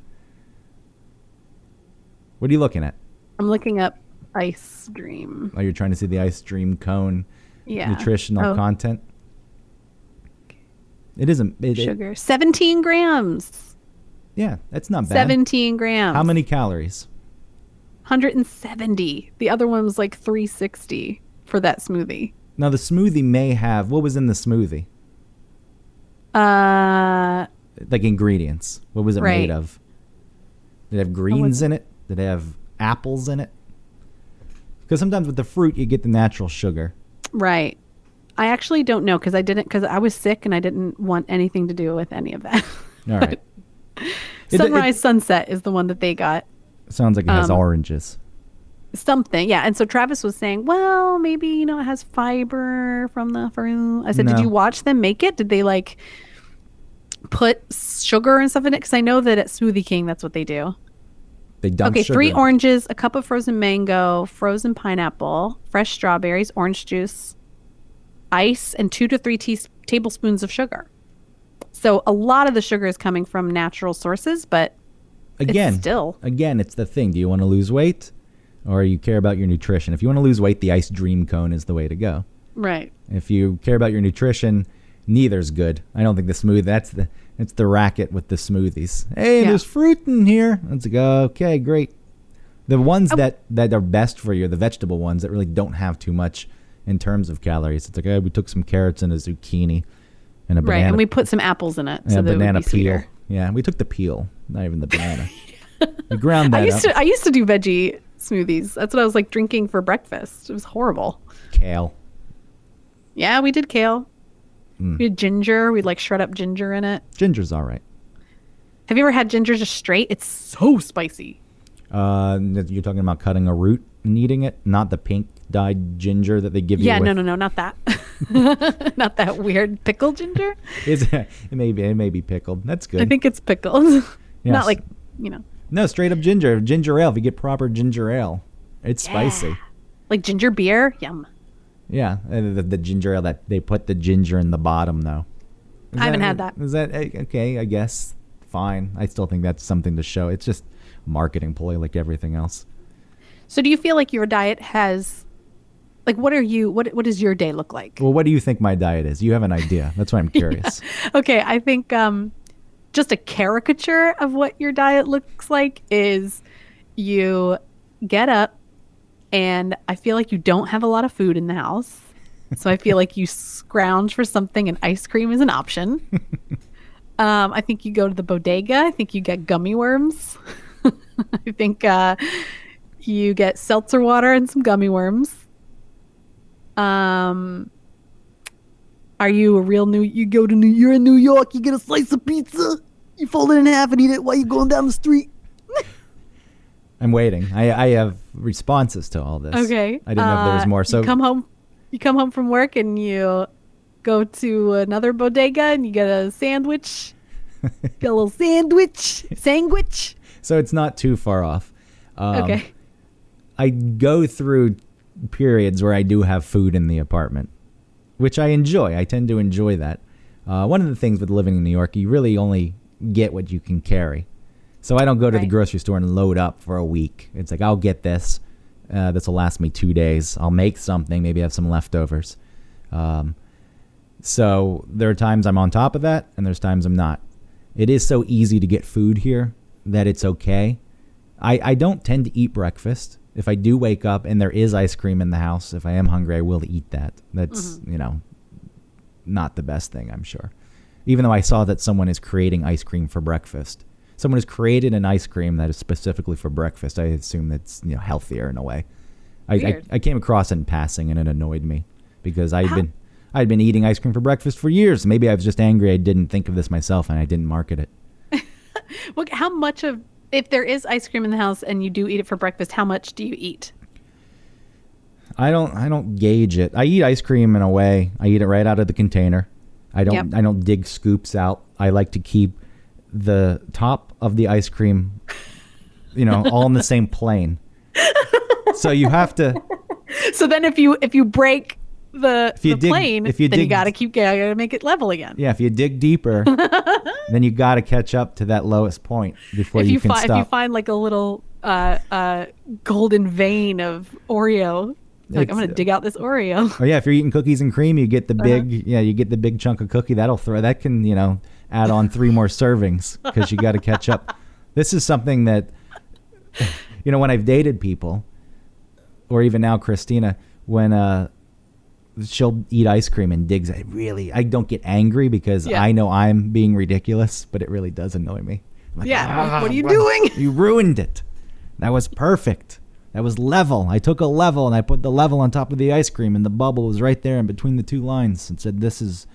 What are you looking at? I'm looking up Ice Dream. Oh, you're trying to see the Ice Dream cone nutritional content? It isn't. Sugar. 17 grams. Yeah, that's not bad. 17 grams. How many calories? 170. The other one was like 360 for that smoothie. Now, the smoothie may have... What was in the smoothie? Like ingredients. What was it made of? Did it have greens in it? Did it have apples in it? Because sometimes with the fruit, you get the natural sugar. Right. I actually don't know because I was sick and I didn't want anything to do with any of that. All right. Sunrise Sunset is the one that they got. Sounds like it has oranges. Something, yeah. And so Travis was saying, well, maybe, it has fiber from the fruit. I said, Did you watch them make it? Did they like put sugar and stuff in it? Because I know that at Smoothie King, that's what they do. They dump sugar. 3 oranges, a cup of frozen mango, frozen pineapple, fresh strawberries, orange juice, ice, and 2 to 3 tablespoons of sugar. So a lot of the sugar is coming from natural sources, but again, it's the thing. Do you want to lose weight or you care about your nutrition? If you want to lose weight, the Ice Dream Cone is the way to go. Right. If you care about your nutrition, neither's good. I don't think the smoothie, it's the racket with the smoothies. Hey, there's fruit in here. It's like, okay, great. The ones that are best for you are the vegetable ones that really don't have too much in terms of calories. It's like, we took some carrots and a zucchini and a banana. Right, and we put some apples in it. And so a banana peel. Sweeter. Yeah, we took the peel, not even the banana. We ground that up. I used to do veggie smoothies. That's what I was like drinking for breakfast. It was horrible. Kale. Yeah, we did kale. We did ginger. We'd like shred up ginger in it. Ginger's all right. Have you ever had ginger just straight? It's so spicy. You're talking about cutting a root and eating it, not the pink dyed ginger that they give you. Yeah, no, not that. Not that weird pickle ginger. It may be pickled. That's good. I think it's pickled. Yes. Not like, No, straight up ginger ale. If you get proper ginger ale, it's spicy. Like ginger beer. Yum. Yeah, the ginger ale that they put the ginger in the bottom though. I haven't had that. Is that okay? I guess fine. I still think that's something to show. It's just a marketing ploy like everything else. So do you feel like your diet has, like, what does your day look like? Well, what do you think my diet is? You have an idea. That's why I'm curious. Yeah. Okay, I think just a caricature of what your diet looks like is you get up and I feel like you don't have a lot of food in the house. So I feel like you scrounge for something and ice cream is an option. I think you go to the bodega. I think you get gummy worms. I think you get seltzer water and some gummy worms. Are you you're in New York, you get a slice of pizza, you fold it in half and eat it while you're going down the street. I'm waiting. I have responses to all this. Okay. I didn't know if there was more. So you come home from work and you go to another bodega and you get a sandwich. Get a little sandwich. So it's not too far off. Okay. I go through periods where I do have food in the apartment, which I enjoy. I tend to enjoy that. One of the things with living in New York, you really only get what you can carry. So I don't go to the grocery store and load up for a week. It's like, I'll get this. This will last me 2 days. I'll make something, maybe have some leftovers. So there are times I'm on top of that, and there's times I'm not. It is so easy to get food here that it's okay. I don't tend to eat breakfast. If I do wake up and there is ice cream in the house, if I am hungry, I will eat that. That's, not the best thing, I'm sure. Even though I saw that someone is creating ice cream for breakfast. Someone has created an ice cream that is specifically for breakfast. I assume that's healthier in a way. I came across it in passing and it annoyed me because I'd been eating ice cream for breakfast for years. Maybe I was just angry I didn't think of this myself and I didn't market it. Look, how much of, if there is ice cream in the house and you do eat it for breakfast, how much do you eat? I don't gauge it. I eat ice cream in a way. I eat it right out of the container. I don't dig scoops out. I like to keep the top of the ice cream, all in the same plane. So you have to. So then if you break the plane, then you got to make it level again. Yeah, if you dig deeper, then you got to catch up to that lowest point before you can stop. If you find like a little golden vein of Oreo, like I'm going to dig out this Oreo. Oh yeah, if you're eating cookies and cream, you get the big, you get the big chunk of cookie. That can, add on 3 more servings because you got to catch up. This is something that, when I've dated people, or even now Christina, when she'll eat ice cream and digs, I don't get angry because I know I'm being ridiculous, but it really does annoy me. I'm like, what are you doing? You ruined it. That was perfect. That was level. I took a level and I put the level on top of the ice cream, and the bubble was right there in between the 2 lines, and said, "This is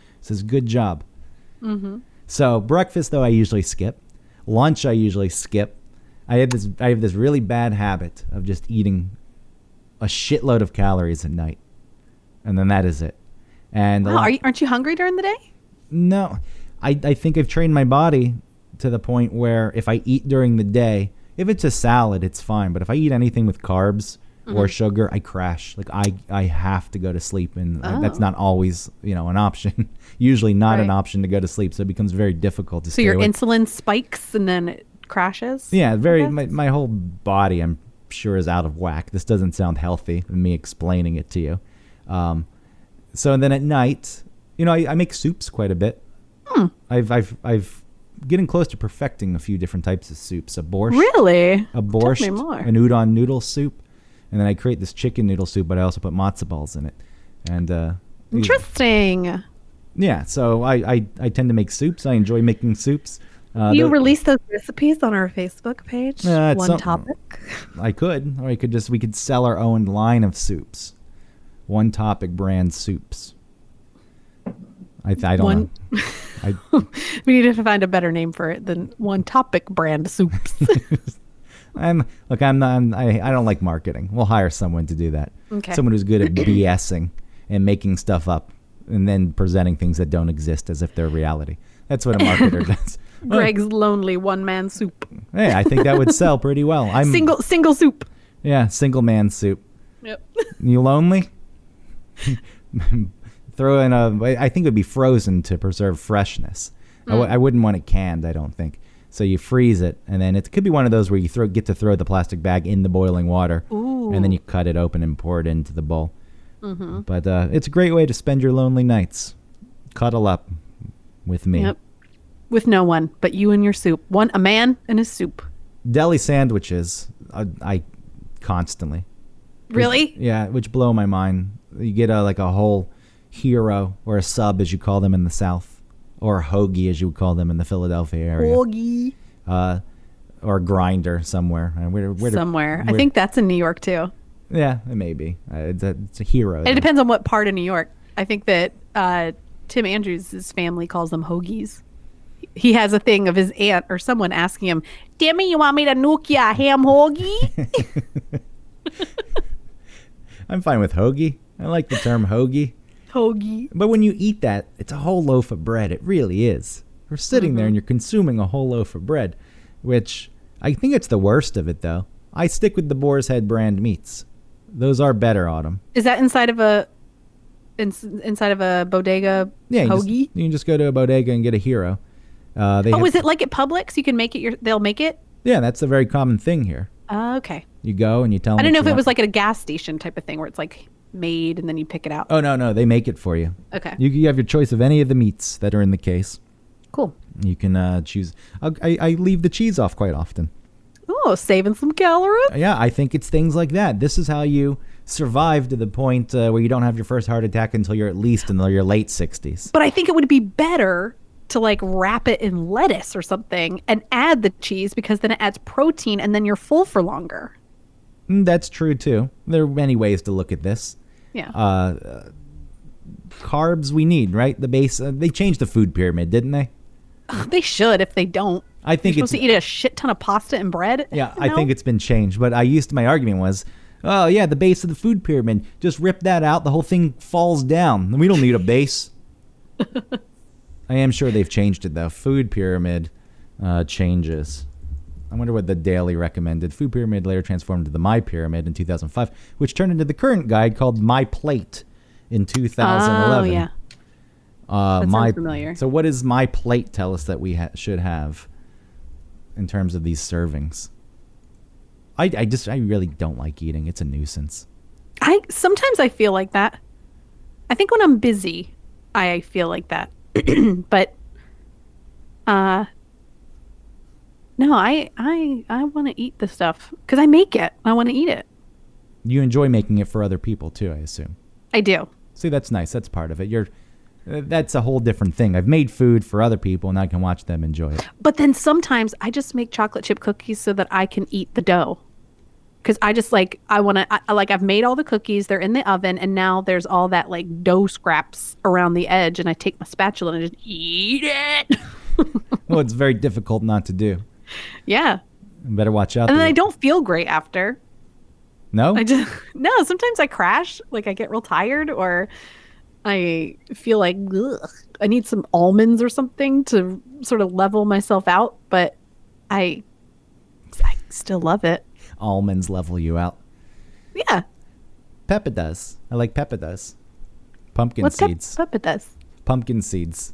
good job." Mm-hmm. So breakfast though I usually skip. Lunch I usually skip. I have this really bad habit of just eating a shitload of calories at night, and then that is it. And aren't you hungry during the day? No, I think I've trained my body to the point where if I eat during the day, if it's a salad, it's fine. But if I eat anything with carbs or sugar, I crash. Like I have to go to sleep, and that's not always an option. Usually not an option to go to sleep, so it becomes very difficult to. So your insulin spikes and then it crashes. Yeah, my whole body, I'm sure, is out of whack. This doesn't sound healthy. Me explaining it to you. So then at night, I make soups quite a bit. I've getting close to perfecting a few different types of soups. A borscht. Really? A borscht. Tell me more. An udon noodle soup. And then I create this chicken noodle soup, but I also put matzo balls in it. And interesting. Yeah, so I tend to make soups. I enjoy making soups. You release those recipes on our Facebook page? One topic? I could. Or we could sell our own line of soups. One topic brand soups. I don't know. We need to find a better name for it than One Topic brand soups. I don't like marketing. We'll hire someone to do that. Okay. Someone who's good at BSing and making stuff up and then presenting things that don't exist as if they're reality. That's what a marketer does. Greg's lonely one-man soup. Hey, I think that would sell pretty well. Single soup. Yeah, single man soup. Yep. You lonely? Throw in I think it would be frozen to preserve freshness. I wouldn't want it canned, I don't think. So you freeze it, and then it could be one of those where you get to throw the plastic bag in the boiling water. Ooh. And then you cut it open and pour it into the bowl. Mm-hmm. But it's a great way to spend your lonely nights. Cuddle up with me. Yep. With no one but you and your soup. A man and his soup. Deli sandwiches, I constantly. Really? Which blow my mind. You get a whole hero or a sub, as you call them in the South, or a hoagie, as you would call them in the Philadelphia area. Hoagie. Or a grinder somewhere. Somewhere. I think that's in New York too. Yeah, it may be. It's a hero. It depends on what part of New York. I think that Tim Andrews' family calls them hoagies. He has a thing of his aunt or someone asking him, "Timmy, you want me to nuke ya ham hoagie?" I'm fine with hoagie. I like the term hoagie. Hoagie. But when you eat that, it's a whole loaf of bread. It really is. You're sitting there and you're consuming a whole loaf of bread, which I think it's the worst of it, though. I stick with the Boar's Head brand meats. Those are better, Autumn. Is that inside of a bodega hoagie? You can just go to a bodega and get a hero. Is it like at Publix? You can make it. They'll make it. Yeah, that's a very common thing here. Okay. You go and you tell them. I don't know if it was like at a gas station type of thing where it's like made and then you pick it out. Oh no, they make it for you. Okay. You have your choice of any of the meats that are in the case. Cool. You can choose. I leave the cheese off quite often. Oh, saving some calories. Yeah, I think it's things like that. This is how you survive to the point where you don't have your first heart attack until you're at least in your late 60s. But I think it would be better to wrap it in lettuce or something and add the cheese, because then it adds protein and then you're full for longer. That's true too. There are many ways to look at this. Yeah. carbs we need, right? The base. They changed the food pyramid, didn't they? They should if they don't. I think You're it's supposed to eat a shit ton of pasta and bread. yeah. I think it's been changed, but my argument was, oh yeah, the base of the food pyramid. Just rip that out. The whole thing falls down. We don't need a base. I am sure they've changed it though. Food pyramid changes. I wonder what the daily recommended. Food pyramid later transformed to the My Pyramid in 2005, which turned into the current guide called My Plate in 2011. Oh yeah. That sounds familiar. So what does My Plate tell us that we should have in terms of these servings? I really don't like eating. It's a nuisance. Sometimes I feel like that. I think when I'm busy, I feel like that. But no, I want to eat the stuff because I make it. I want to eat it. You enjoy making it for other people too, I assume. I do. See, that's nice. That's part of it. That's a whole different thing. I've made food for other people and I can watch them enjoy it. But then sometimes I just make chocolate chip cookies so that I can eat the dough. Because I just I've made all the cookies, they're in the oven, and now there's all that like dough scraps around the edge, and I take my spatula and I just eat it. Well, it's very difficult not to do. Yeah. You better watch out. And then I don't feel great after. No? No, sometimes I crash, like I get real tired, or I feel like I need some almonds or something to sort of level myself out, but I still love it. Almonds level you out. Yeah. Peppa does. I like Peppa does. Pumpkin What's seeds. Peppa does? Pumpkin seeds.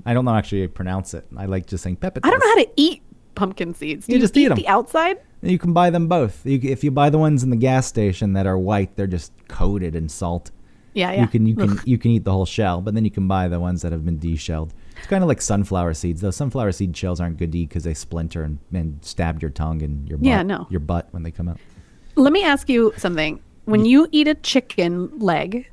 I don't know actually how to pronounce it. I like just saying Peppa does. I don't know how to eat pumpkin seeds. Do you just eat them. The outside? You can buy them both. If you buy the ones in the gas station that are white, they're just coated in salt. Yeah. You can eat the whole shell, but then you can buy the ones that have been deshelled. It's kind of like sunflower seeds, though. Sunflower seed shells aren't good to eat because they splinter and stab your tongue and your butt. Yeah, no. Your butt when they come out. Let me ask you something. When you eat a chicken leg,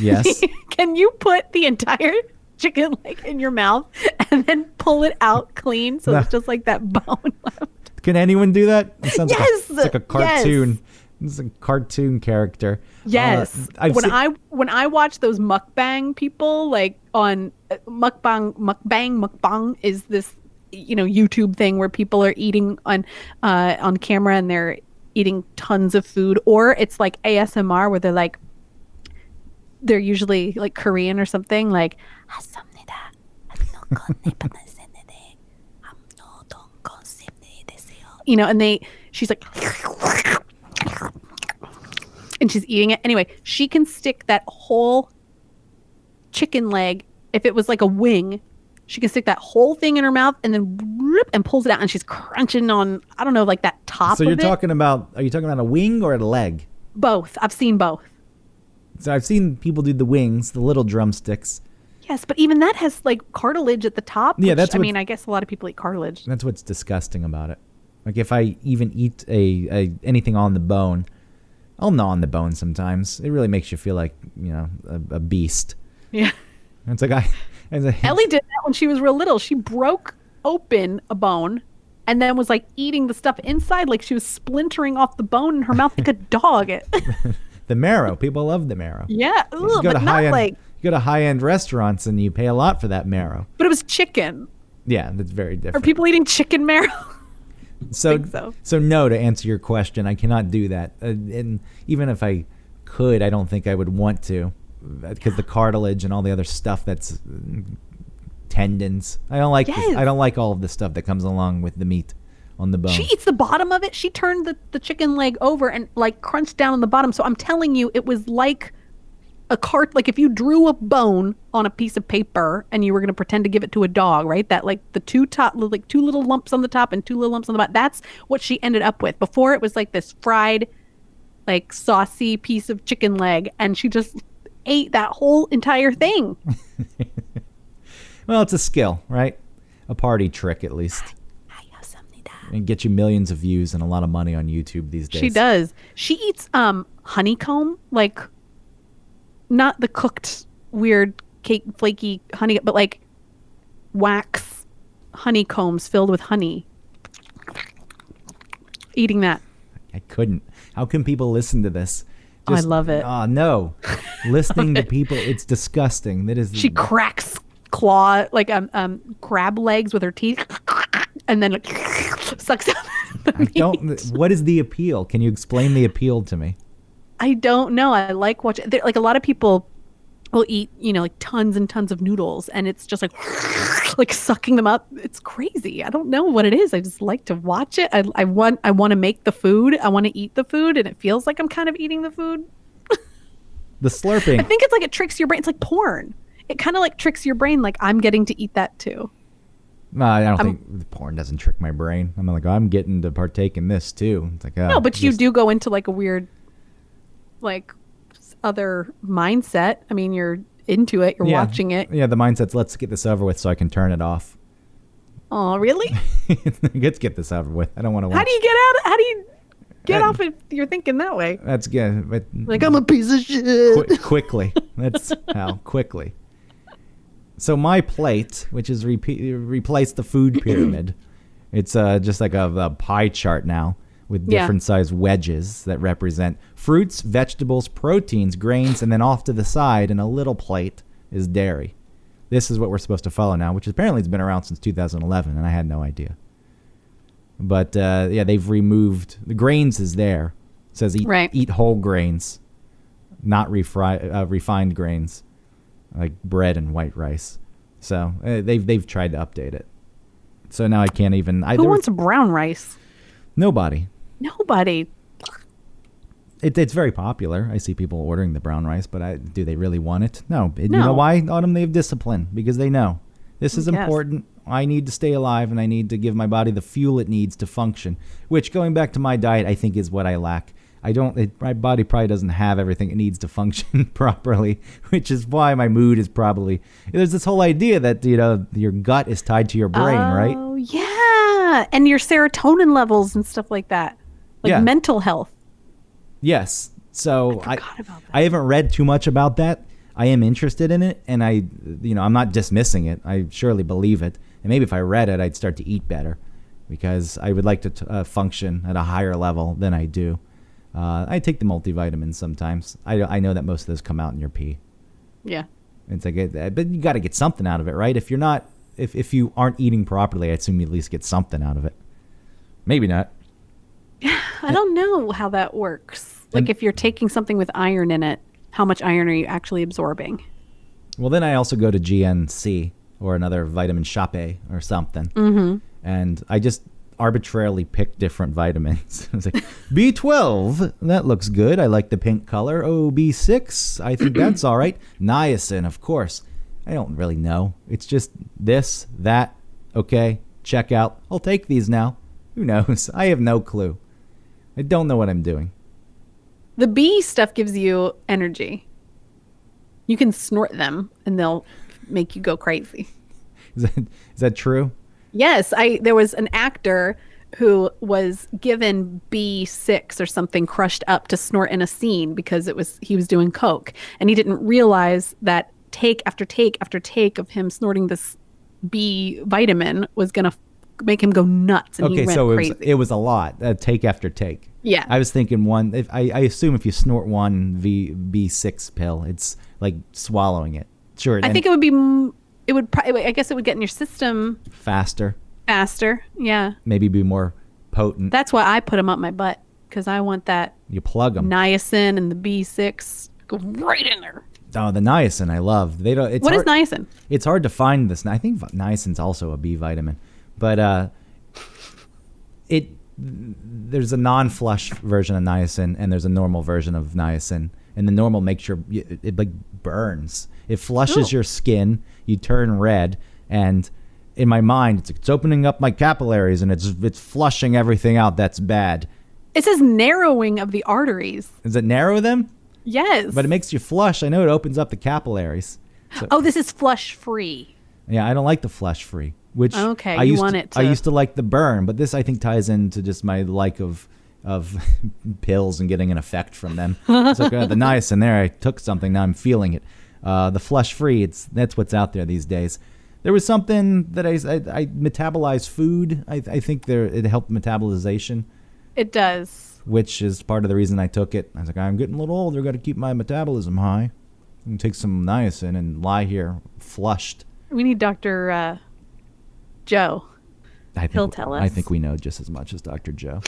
yes, can you put the entire chicken leg in your mouth and then pull it out clean so it's just like that bone left? Can anyone do that? It sounds yes, like a cartoon. Yes. It's a cartoon character. Yes. When I watch those mukbang people, like on mukbang is this YouTube thing where people are eating on camera and they're eating tons of food, or it's like ASMR where they're usually like Korean or something, like and she's like and she's eating it. Anyway, she can stick that whole chicken leg, if it was like a wing, she can stick that whole thing in her mouth and then rip and pulls it out, and she's crunching on, I don't know, like that top. So are you talking about a wing or a leg? Both. I've seen both. So I've seen people do the wings, the little drumsticks. Yes, but even that has like cartilage at the top. Yeah, which, I guess a lot of people eat cartilage. That's what's disgusting about it. Like if I even eat anything on the bone, I'll gnaw on the bone sometimes. It really makes you feel like, a beast. Yeah. It's like Ellie did that when she was real little. She broke open a bone and then was like eating the stuff inside, like she was splintering off the bone in her mouth like a dog. The marrow. People love the marrow. Yeah. Ugh, but not like... You go to high-end restaurants and you pay a lot for that marrow. But it was chicken. Yeah, that's very different. Are people eating chicken marrow? So no, to answer your question, I cannot do that. And even if I could, I don't think I would want to, because the cartilage and all the other stuff that's tendons. I don't like. Yes. I don't like all of the stuff that comes along with the meat on the bone. She eats the bottom of it. She turned the chicken leg over and like crunched down on the bottom. So I'm telling you, it was like like if you drew a bone on a piece of paper and you were going to pretend to give it to a dog, right? That like the two little lumps on the top and two little lumps on the bottom. That's what she ended up with. Before it was like this fried, like saucy piece of chicken leg, and she just ate that whole entire thing. Well, it's a skill, right? A party trick, at least. And get you millions of views and a lot of money on YouTube these days. She does. She eats honeycomb, like not the cooked weird cake flaky honey, but like wax honeycombs filled with honey. Eating that. I couldn't. How can people listen to this? Oh, I love it. Oh, no. Listening to people, it's disgusting. That is. She cracks like crab legs with her teeth, and then sucks out the meat. What is the appeal? Can you explain the appeal to me? I don't know. I like watching. Like a lot of people will eat, like tons and tons of noodles, and it's just like sucking them up. It's crazy. I don't know what it is. I just like to watch it. I want to make the food. I want to eat the food, and it feels like I'm kind of eating the food. The slurping. I think it's like it tricks your brain. It's like porn. It kind of like tricks your brain. Like I'm getting to eat that too. No, I don't think porn doesn't trick my brain. I'm like, I'm getting to partake in this too. It's like, no, but you do go into like a weird, like other mindset. I mean, you're into it. You're watching it. Yeah, the mindset's let's get this over with so I can turn it off. Oh, really? Let's get this over with. I don't want to watch. How do you get out? How do you get off if you're thinking that way? That's good. But like I'm a piece of shit. Quickly. That's how quickly. So my plate, which is replaced the food pyramid, it's just like a pie chart now with different sized wedges that represent fruits, vegetables, proteins, grains, and then off to the side in a little plate is dairy. This is what we're supposed to follow now, which apparently has been around since 2011, and I had no idea. But they've removed the grains is there. It says eat whole grains, not refined grains like bread and white rice. So they've tried to update it. So now I can't even. Who wants brown rice? Nobody. It's very popular. I see people ordering the brown rice, but do they really want it? No. You know why, Autumn? They have discipline because they know this is important. I need to stay alive, and I need to give my body the fuel it needs to function, which, going back to my diet, I think is what I lack. My body probably doesn't have everything it needs to function properly, which is why my mood is probably, there's this whole idea that, your gut is tied to your brain, right? Oh, yeah. And your serotonin levels and stuff like that. Like mental health. Yes. So I forgot about that. I haven't read too much about that. I am interested in it, and I'm not dismissing it. I surely believe it. And maybe if I read it, I'd start to eat better because I would like to function at a higher level than I do. I take the multivitamins sometimes. I know that most of those come out in your pee. Yeah. It's like, but you got to get something out of it, right? If you're not, if you aren't eating properly, I assume you at least get something out of it. Maybe not. I don't know how that works. Like if you're taking something with iron in it, how much iron are you actually absorbing? Well, then I also go to GNC or another vitamin shop or something. Mm-hmm. And I just arbitrarily pick different vitamins. I was like, B12, that looks good. I like the pink color. Oh, B6, I think that's all right. Niacin, of course. I don't really know. It's just this, that. Okay, check out. I'll take these now. Who knows? I have no clue. I don't know what I'm doing. The B stuff gives you energy. You can snort them and they'll make you go crazy. Is that true? Yes, there was an actor who was given B6 or something crushed up to snort in a scene because he was doing coke, and he didn't realize that take after take after take of him snorting this B vitamin was going to make him go nuts, and he went crazy. It was a lot, take after take. Yeah. I was thinking one, I assume if you snort one B6 pill, it's like swallowing it. Sure. I think it would be, I guess it would get in your system. Faster. Yeah. Maybe be more potent. That's why I put them up my butt, because I want that. You plug them. Niacin and the B6 go right in there. Oh, the niacin I love. What is niacin? It's hard to find this. I think niacin's also a B vitamin, but there's a non-flush version of niacin and there's a normal version of niacin, and the normal makes it like burns. It flushes your skin. You turn red, and in my mind, it's opening up my capillaries and it's flushing everything out that's bad. It says narrowing of the arteries. Does it narrow them? Yes. But it makes you flush. I know it opens up the capillaries. So, this is flush free. Yeah, I don't like the flush free. Which okay, I used to like the burn, but this I think ties into just my like of pills and getting an effect from them. It's like the niacin there, I took something, now I'm feeling it. The flush free, that's what's out there these days. There was something that I metabolize food. I think it helped metabolization. It does. which is part of the reason I took it. I was like, I'm getting a little older. Got to keep my metabolism high. And take some niacin and lie here flushed. We need Dr. Joe. He'll tell us. I think we know just as much as Dr. Joe.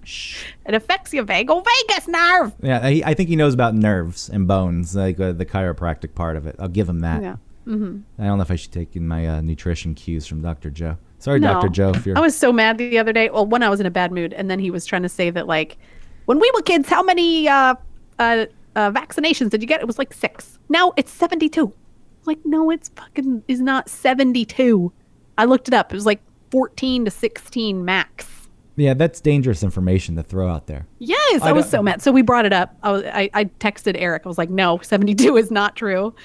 Shh. It affects your vagus nerve. Yeah, I think he knows about nerves and bones, like the chiropractic part of it. I'll give him that. Yeah. Mm-hmm. I don't know if I should take in my nutrition cues from Dr. Joe. Sorry, No. Dr. Joe. If you're... I was so mad the other day. Well, when I was in a bad mood, and then he was trying to say that, like, when we were kids, how many vaccinations did you get? It was like 6. Now it's 72. Like, no, it's not 72. I looked it up. It was like 14 to 16 max. Yeah, that's dangerous information to throw out there. Yes, I was so mad. So we brought it up. I texted Eric. I was like, no, 72 is not true.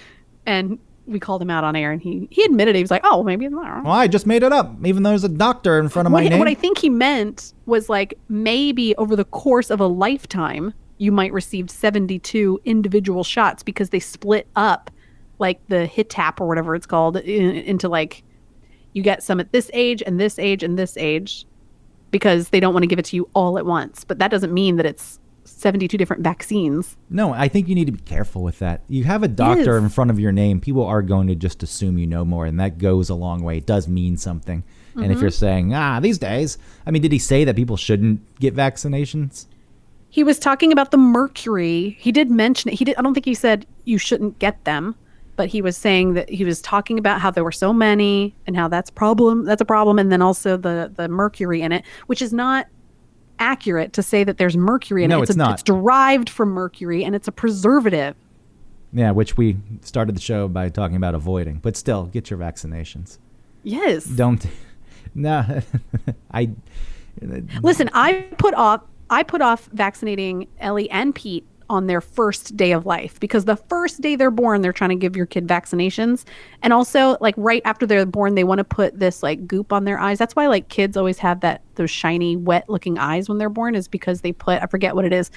And we called him out on air, and he admitted it. He was like, oh, maybe it's not. Well, I just made it up, even though there's a doctor in front of my name. What I think he meant was, like, maybe over the course of a lifetime, you might receive 72 individual shots because they split up, like, the HITAP or whatever it's called into, like, you get some at this age and this age and this age because they don't want to give it to you all at once. But that doesn't mean that it's 72 different vaccines. No, I think you need to be careful with that. You have a doctor in front of your name, people are going to just assume you know more, and that goes a long way. It does mean something. Mm-hmm. And if you're saying, these days, I mean, did he say that people shouldn't get vaccinations? He was talking about the mercury. He did mention it. I don't think he said you shouldn't get them, but he was saying that he was talking about how there were so many and how that's a problem. And then also the mercury in it, which is not accurate to say that there's mercury in it. No, it's not. It's derived from mercury, and it's a preservative. Yeah, which we started the show by talking about avoiding. But still, get your vaccinations. Yes. Don't. No. Listen, I put off vaccinating Ellie and Pete on their first day of life because the first day they're born, they're trying to give your kid vaccinations. And also, like, right after they're born, they want to put this, like, goop on their eyes. That's why, like, kids always have those shiny, wet looking eyes when they're born, is because they put, I forget what it is,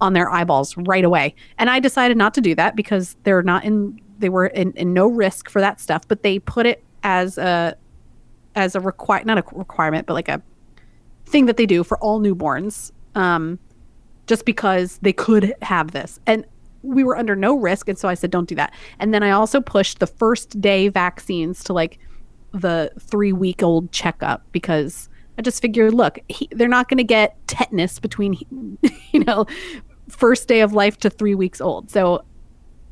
on their eyeballs right away. And I decided not to do that because they were in no risk for that stuff, but they put it as not a requirement, but like a thing that they do for all newborns. Just because they could have this. And we were under no risk. And so I said, don't do that. And then I also pushed the first day vaccines to, like, the 3-week-old checkup because I just figured, look, they're not going to get tetanus between, first day of life to 3 weeks old. So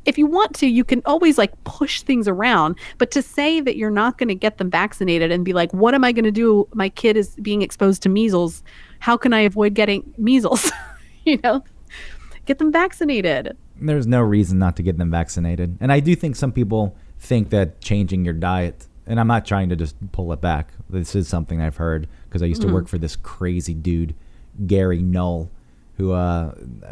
if you want to, you can always, like, push things around. But to say that you're not going to get them vaccinated and be like, what am I going to do? My kid is being exposed to measles. How can I avoid getting measles? Get them vaccinated. There's no reason not to get them vaccinated. And I do think some people think that changing your diet, and I'm not trying to just pull it back. This is something I've heard because I used to work for this crazy dude, Gary Null, who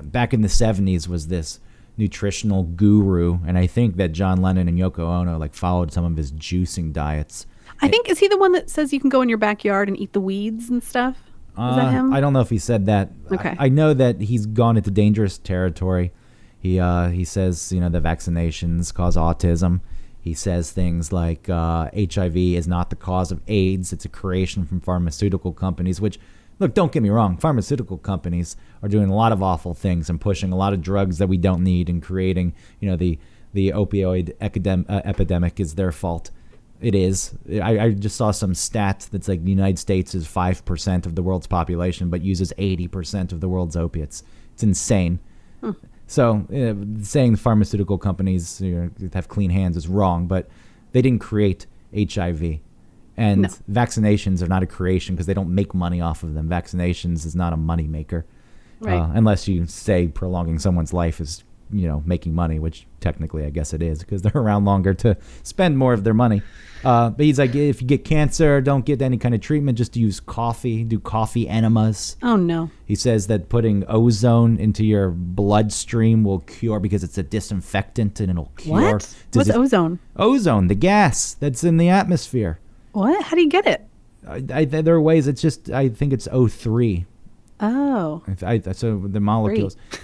back in the 70s was this nutritional guru. And I think that John Lennon and Yoko Ono, like, followed some of his juicing diets. I think, is he the one that says you can go in your backyard and eat the weeds and stuff? Is that him? I don't know if he said that. Okay. I know that he's gone into dangerous territory. He says, the vaccinations cause autism. He says things like HIV is not the cause of AIDS. It's a creation from pharmaceutical companies, which, look, don't get me wrong. Pharmaceutical companies are doing a lot of awful things and pushing a lot of drugs that we don't need and creating, the opioid epidemic is their fault. It is. I just saw some stats that's like the United States is 5% of the world's population, but uses 80% of the world's opiates. It's insane. So saying the pharmaceutical companies have clean hands is wrong, but they didn't create HIV. And vaccinations are not a creation because they don't make money off of them. Vaccinations is not a money maker. Right. Unless you say prolonging someone's life is making money, which technically I guess it is because they're around longer to spend more of their money. But he's like, if you get cancer, don't get any kind of treatment, just use coffee, do coffee enemas. Oh, no. He says that putting ozone into your bloodstream will cure because it's a disinfectant and it'll cure. What? What's ozone? Ozone, the gas that's in the atmosphere. What? How do you get it? There are ways. It's just, I think it's O3. Oh. So the molecules. Great.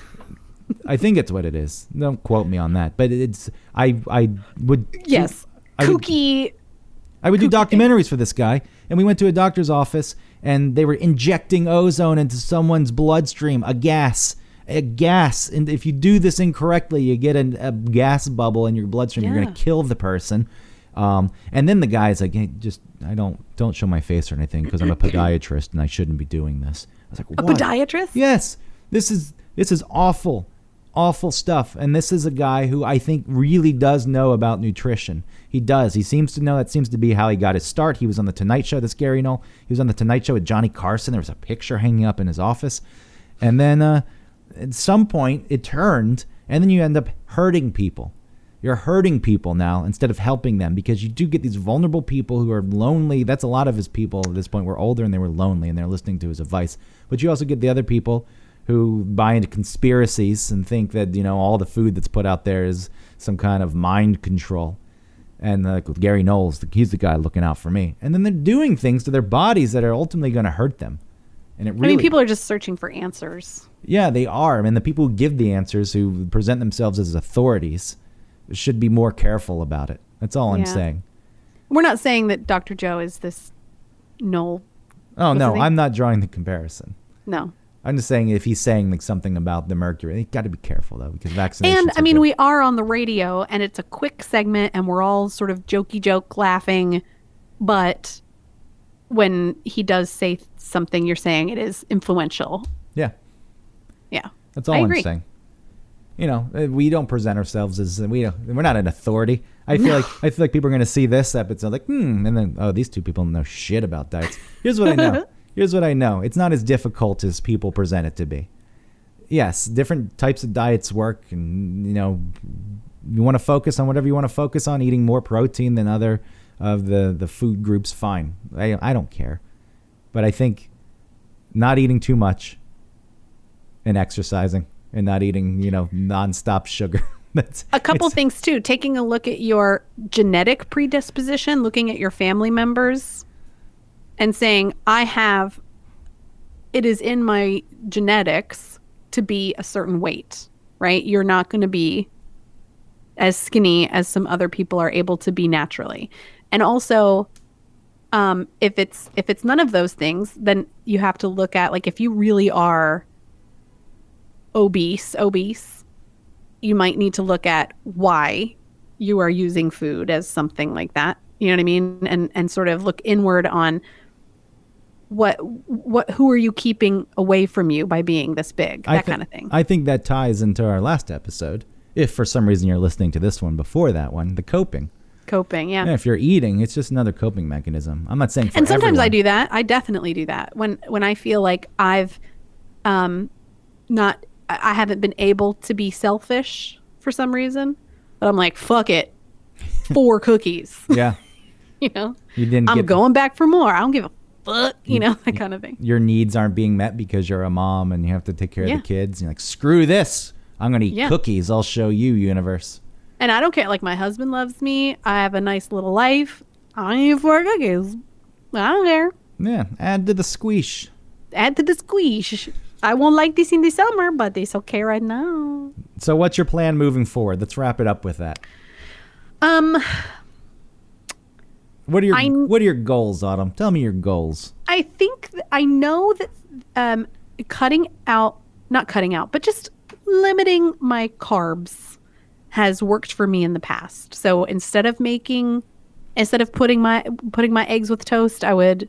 I think it's what it is. Don't quote me on that, but it's I would yes, kooky I would do documentaries for this guy, and we went to a doctor's office, and they were injecting ozone into someone's bloodstream, a gas. And if you do this incorrectly, you get a gas bubble in your bloodstream. Yeah. You're going to kill the person. And then the guy's like, hey, don't show my face or anything because I'm a podiatrist and I shouldn't be doing this. I was like, what? A podiatrist? Yes. This is awful, awful stuff. And this is a guy who I think really does know about nutrition. He does. He seems to know. That seems to be how he got his start. He was on the Tonight Show. This Gary Knoll. He was on the Tonight Show with Johnny Carson. There was a picture hanging up in his office. And then at some point it turned, and then you end up hurting people. You're hurting people now instead of helping them, because you do get these vulnerable people who are lonely. That's a lot of his people at this point were older and they were lonely and they're listening to his advice. But you also get the other people who buy into conspiracies and think that, all the food that's put out there is some kind of mind control. And with Gary Knowles, he's the guy looking out for me. And then they're doing things to their bodies that are ultimately going to hurt them. And it really, people are just searching for answers. Yeah, they are. I mean, the people who give the answers, who present themselves as authorities, should be more careful about it. That's all I'm saying. We're not saying that Dr. Joe is this Knoll. Oh, no, I'm not drawing the comparison. No. I'm just saying if he's saying like something about the mercury, you got to be careful though, because vaccinations. And I mean, we are on the radio, and it's a quick segment, and we're all sort of joke laughing, but when he does say something, you're saying it is influential. Yeah. Yeah. That's all I'm saying. We don't present ourselves as we're not an authority. I feel like people are going to see this episode like, and then these two people know shit about diets. Here's what I know. It's not as difficult as people present it to be. Yes, different types of diets work, and you want to focus on whatever you want to focus on. Eating more protein than other of the food groups, fine. I don't care, but I think not eating too much and exercising and not eating nonstop sugar. A couple things too. Taking a look at your genetic predisposition, looking at your family members, and saying, it is in my genetics to be a certain weight, right? You're not going to be as skinny as some other people are able to be naturally. And also, if it's none of those things, then you have to look at, like, if you really are obese, you might need to look at why you are using food as something like that. You know what I mean? And sort of look inward on who are you keeping away from you by being this big, kind of thing. I think that ties into our last episode. If for some reason you're listening to this one before that one, the coping, yeah. If you're eating, it's just another coping mechanism. I'm not saying for and sometimes everyone. I do that. I definitely do that when I feel like I've I haven't been able to be selfish for some reason, but I'm like, fuck it, 4 cookies. Yeah. I'm going back for more. I don't give a fuck, that kind of thing. Your needs aren't being met because you're a mom and you have to take care of the kids. You're like, screw this. I'm going to eat cookies. I'll show you, universe. And I don't care. Like, my husband loves me. I have a nice little life. I eat 4 cookies. I don't care. Yeah. Add to the squeeze. I won't like this in the summer, but it's okay right now. So what's your plan moving forward? Let's wrap it up with that. What are your goals, Autumn? Tell me your goals. I think I know that not cutting out, but just limiting my carbs has worked for me in the past. So instead of putting my eggs with toast, I would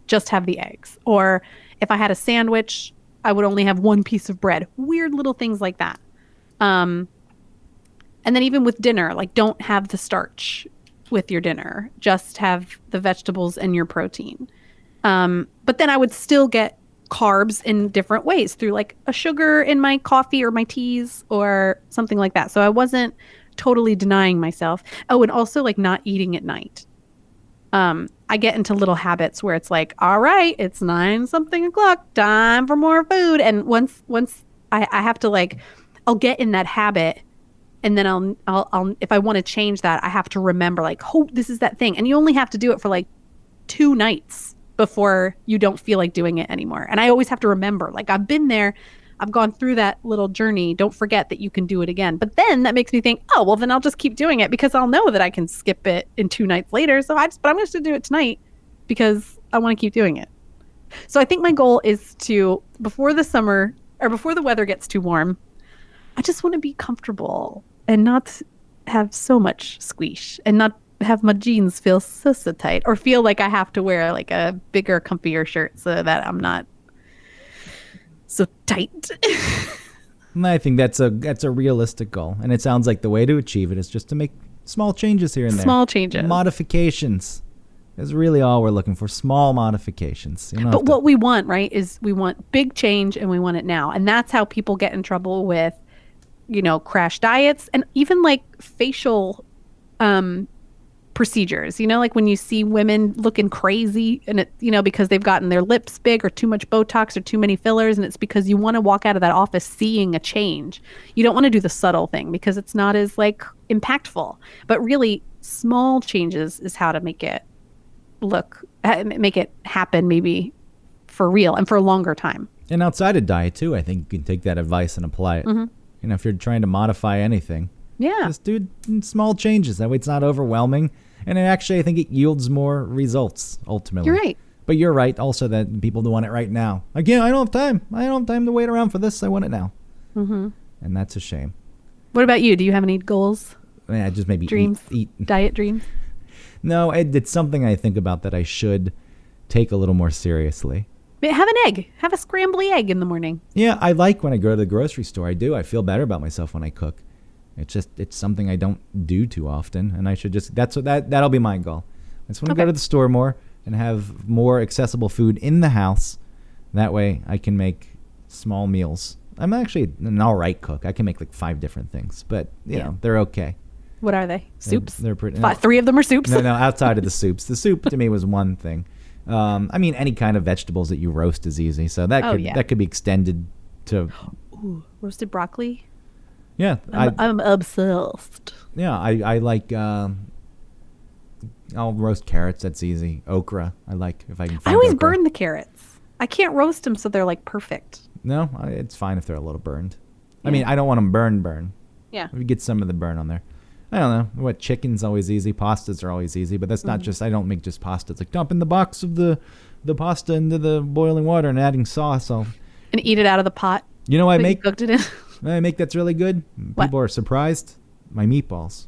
just have the eggs. Or if I had a sandwich, I would only have 1 piece of bread. Weird little things like that. And then even with dinner, like, don't have the starch with your dinner. Just have the vegetables and your protein. But then I would still get carbs in different ways through, like, a sugar in my coffee or my teas or something like that. So I wasn't totally denying myself. Oh, and also, like, not eating at night. I get into little habits where it's like, all right, it's 9-something o'clock, time for more food. And once I have to, like, I'll get in that habit, and then I'll if I want to change that, I have to remember, like, oh, this is that thing. And you only have to do it for like 2 nights before you don't feel like doing it anymore. And I always have to remember, like, I've been there I've gone through that little journey. Don't forget that you can do it again. But then that makes me think, oh, well, then I'll just keep doing it because I'll know that I can skip it in 2 nights later. But I'm just going to do it tonight because I want to keep doing it. So I think my goal is to, before the summer or before the weather gets too warm, I just want to be comfortable and not have so much squeeze and not have my jeans feel so tight or feel like I have to wear like a bigger, comfier shirt so that I'm not so tight. And I think that's a realistic goal, and it sounds like the way to achieve it is just to make small changes here and there. Small changes. Modifications is really all we're looking for. Small modifications. But what we want, right, is we want big change and we want it now. And that's how people get in trouble with, crash diets and even like facial procedures, like when you see women looking crazy and it, because they've gotten their lips big or too much Botox or too many fillers. And it's because you want to walk out of that office seeing a change. You don't want to do the subtle thing because it's not as like impactful, but really small changes is how to make it happen maybe for real and for a longer time. And outside of diet too, I think you can take that advice and apply it. Mm-hmm. If you're trying to modify anything, just do small changes. That way it's not overwhelming. And I think it yields more results ultimately. You're right. But you're right also that people do want it right now. Again, I don't have time. I don't have time to wait around for this. I want it now. Mm-hmm. And that's a shame. What about you? Do you have any goals? Yeah, just maybe dreams, eat. Diet dreams? No, it's something I think about that I should take a little more seriously. Have an egg. Have a scrambly egg in the morning. Yeah, I like when I go to the grocery store. I do. I feel better about myself when I cook. It's something I don't do too often, and I should just that'll be my goal. I just want to go to the store more and have more accessible food in the house. That way I can make small meals. I'm actually an all right cook. I can make like 5 different things, but you know, they're okay. What are they? Soups? They're pretty. 3 of them are soups? No, outside of the soups. The soup to me was one thing. I mean, any kind of vegetables that you roast is easy, so that could be extended to. Ooh, roasted broccoli. Yeah, I'm obsessed. Yeah, I like. I'll roast carrots. That's easy. Okra, I like if I can. I always burn the carrots. I can't roast them so they're like perfect. No, it's fine if they're a little burned. Yeah. I mean, I don't want them burn. Yeah. If you get some of the burn on there. I don't know. What, chicken's always easy. Pastas are always easy, but that's not just, I don't make just pasta. It's like dumping the box of the pasta into the boiling water and adding sauce. And eat it out of the pot. You know what I make? Cooked it in. I make that's really good. What? People are surprised. My meatballs.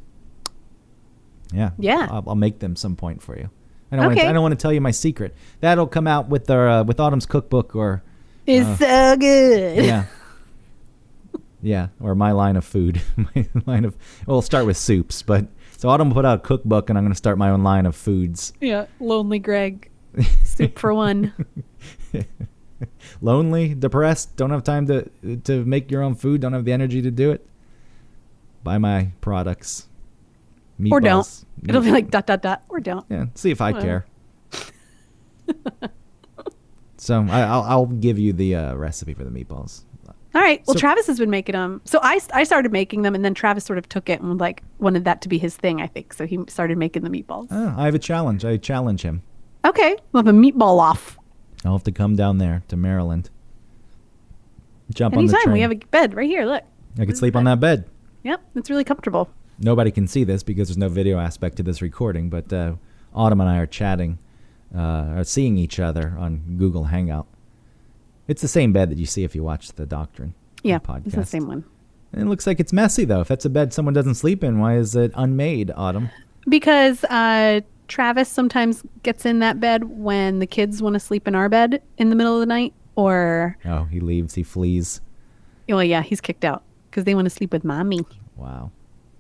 Yeah. Yeah. I'll make them some point for you. I don't want to tell you my secret. That'll come out with our with Autumn's cookbook or. It's so good. Yeah. Yeah, or my line of food. We'll start with soups, but so Autumn will put out a cookbook, and I'm going to start my own line of foods. Yeah, Lonely Greg, soup for one. Lonely, depressed, don't have time to make your own food, don't have the energy to do it. Buy my products. Meatballs. Or don't. It'll be like ... or don't. Yeah, see if I care. So I'll give you the recipe for the meatballs. All right. Well, Travis has been making them. So I started making them, and then Travis sort of took it and wanted that to be his thing, I think. So he started making the meatballs. Oh, I have a challenge. I challenge him. Okay. We'll have a meatball off. I'll have to come down there to Maryland. Jump Anytime. On the train. We have a bed right here. Look. I could sleep on that bed. Yep. It's really comfortable. Nobody can see this because there's no video aspect to this recording, but Autumn and I are chatting, are seeing each other on Google Hangout. It's the same bed that you see if you watch the Doctrine podcast. It's the same one. And it looks like it's messy, though. If that's a bed someone doesn't sleep in, why is it unmade, Autumn? Because Travis sometimes gets in that bed when the kids want to sleep in our bed in the middle of the night, or... Oh, he leaves. He flees. Well, yeah, he's kicked out because they want to sleep with mommy. Wow.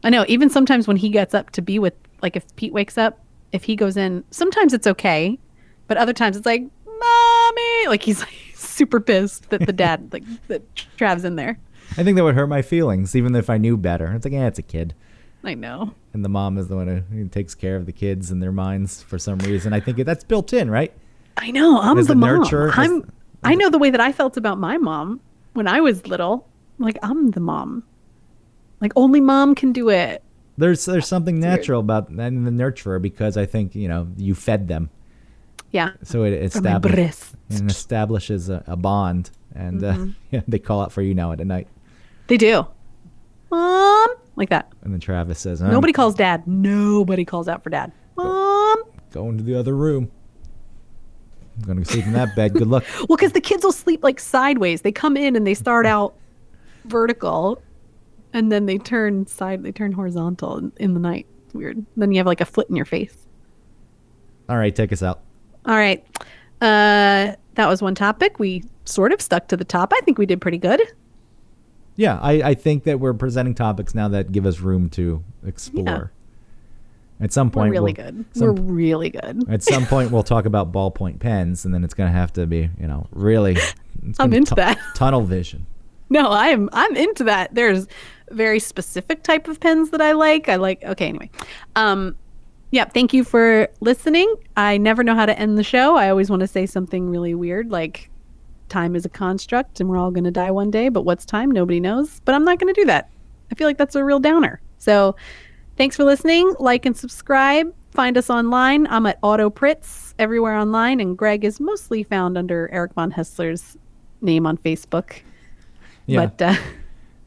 I know. Even sometimes when he gets up to be with... Like, if Pete wakes up, if he goes in... Sometimes it's okay, but other times it's like, mommy! Like, he's like... super pissed that the dad that Trav's in there. I think that would hurt my feelings even if I knew better. It's like, it's a kid. I know. And the mom is the one who takes care of the kids and their minds for some reason. I think that's built in, right? I know. I'm the mom. Nurturer, I know the way that I felt about my mom when I was little. Like, I'm the mom. Like, only mom can do it. There's something natural about that in the nurturer because I think, you fed them. Yeah. So it establishes a bond, And yeah, they call out for you now at night. They do. Mom, like that. And then Travis says, Nobody calls Dad. Nobody calls out for Dad. Mom. Go into the other room. I'm going to sleep in that bed. Good luck. Well, because the kids will sleep like sideways. They come in and they start out vertical, and then they turn horizontal in the night. It's weird. Then you have like a foot in your face. All right, take us out. All right. That was one topic. We sort of stuck to the top. I think we did pretty good. Yeah, I think that we're presenting topics now that give us room to explore. Yeah. At some point, We're really good. We're really good. At some point, we'll talk about ballpoint pens, and then it's going to have to be, really. I'm into that. Tunnel vision. No, I'm into that. There's very specific type of pens that I like. Okay, anyway. Yeah, thank you for listening. I never know how to end the show. I always want to say something really weird, like time is a construct and we're all going to die one day, but what's time? Nobody knows. But I'm not going to do that. I feel like that's a real downer. So thanks for listening. Like and subscribe. Find us online. I'm at Auto Pritz everywhere online, and Greg is mostly found under Eric Von Hessler's name on Facebook. Yeah. But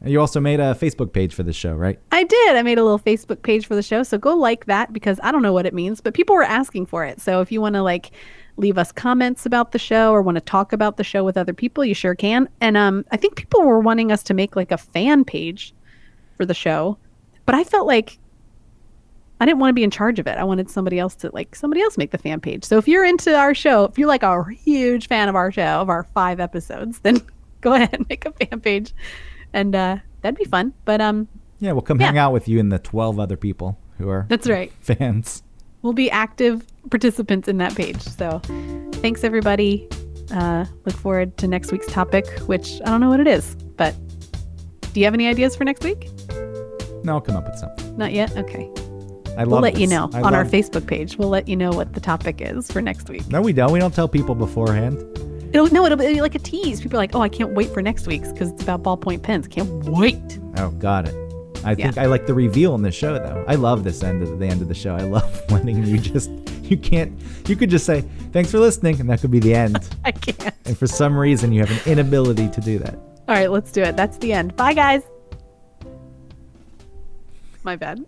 you also made a Facebook page for the show, right? I did. I made a little Facebook page for the show. So go like that, because I don't know what it means, but people were asking for it. So if you want to leave us comments about the show or want to talk about the show with other people, you sure can. And I think people were wanting us to make a fan page for the show, but I felt like I didn't want to be in charge of it. I wanted somebody else make the fan page. So if you're into our show, if you're a huge fan of our show, of our 5 episodes, then go ahead and make a fan page. And that'd be fun. But yeah, we'll come hang out with you and the 12 other people who are that's right fans. We'll be active participants in that page. So thanks, everybody. Look forward to next week's topic, which I don't know what it is. But do you have any ideas for next week? No, I'll come up with something. Not yet? Okay. We'll let you know on our Facebook page. We'll let you know what the topic is for next week. No, we don't. We don't tell people beforehand. It'll be like a tease. People are like, oh, I can't wait for next week's because it's about ballpoint pens. Can't wait. Oh, got it. I think I like the reveal in the show, though. I love the end of the show. I love letting you could just say, thanks for listening, and that could be the end. I can't. And for some reason, you have an inability to do that. All right, let's do it. That's the end. Bye, guys. My bad. No,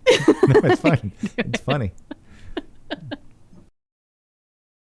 it's fine. It's funny.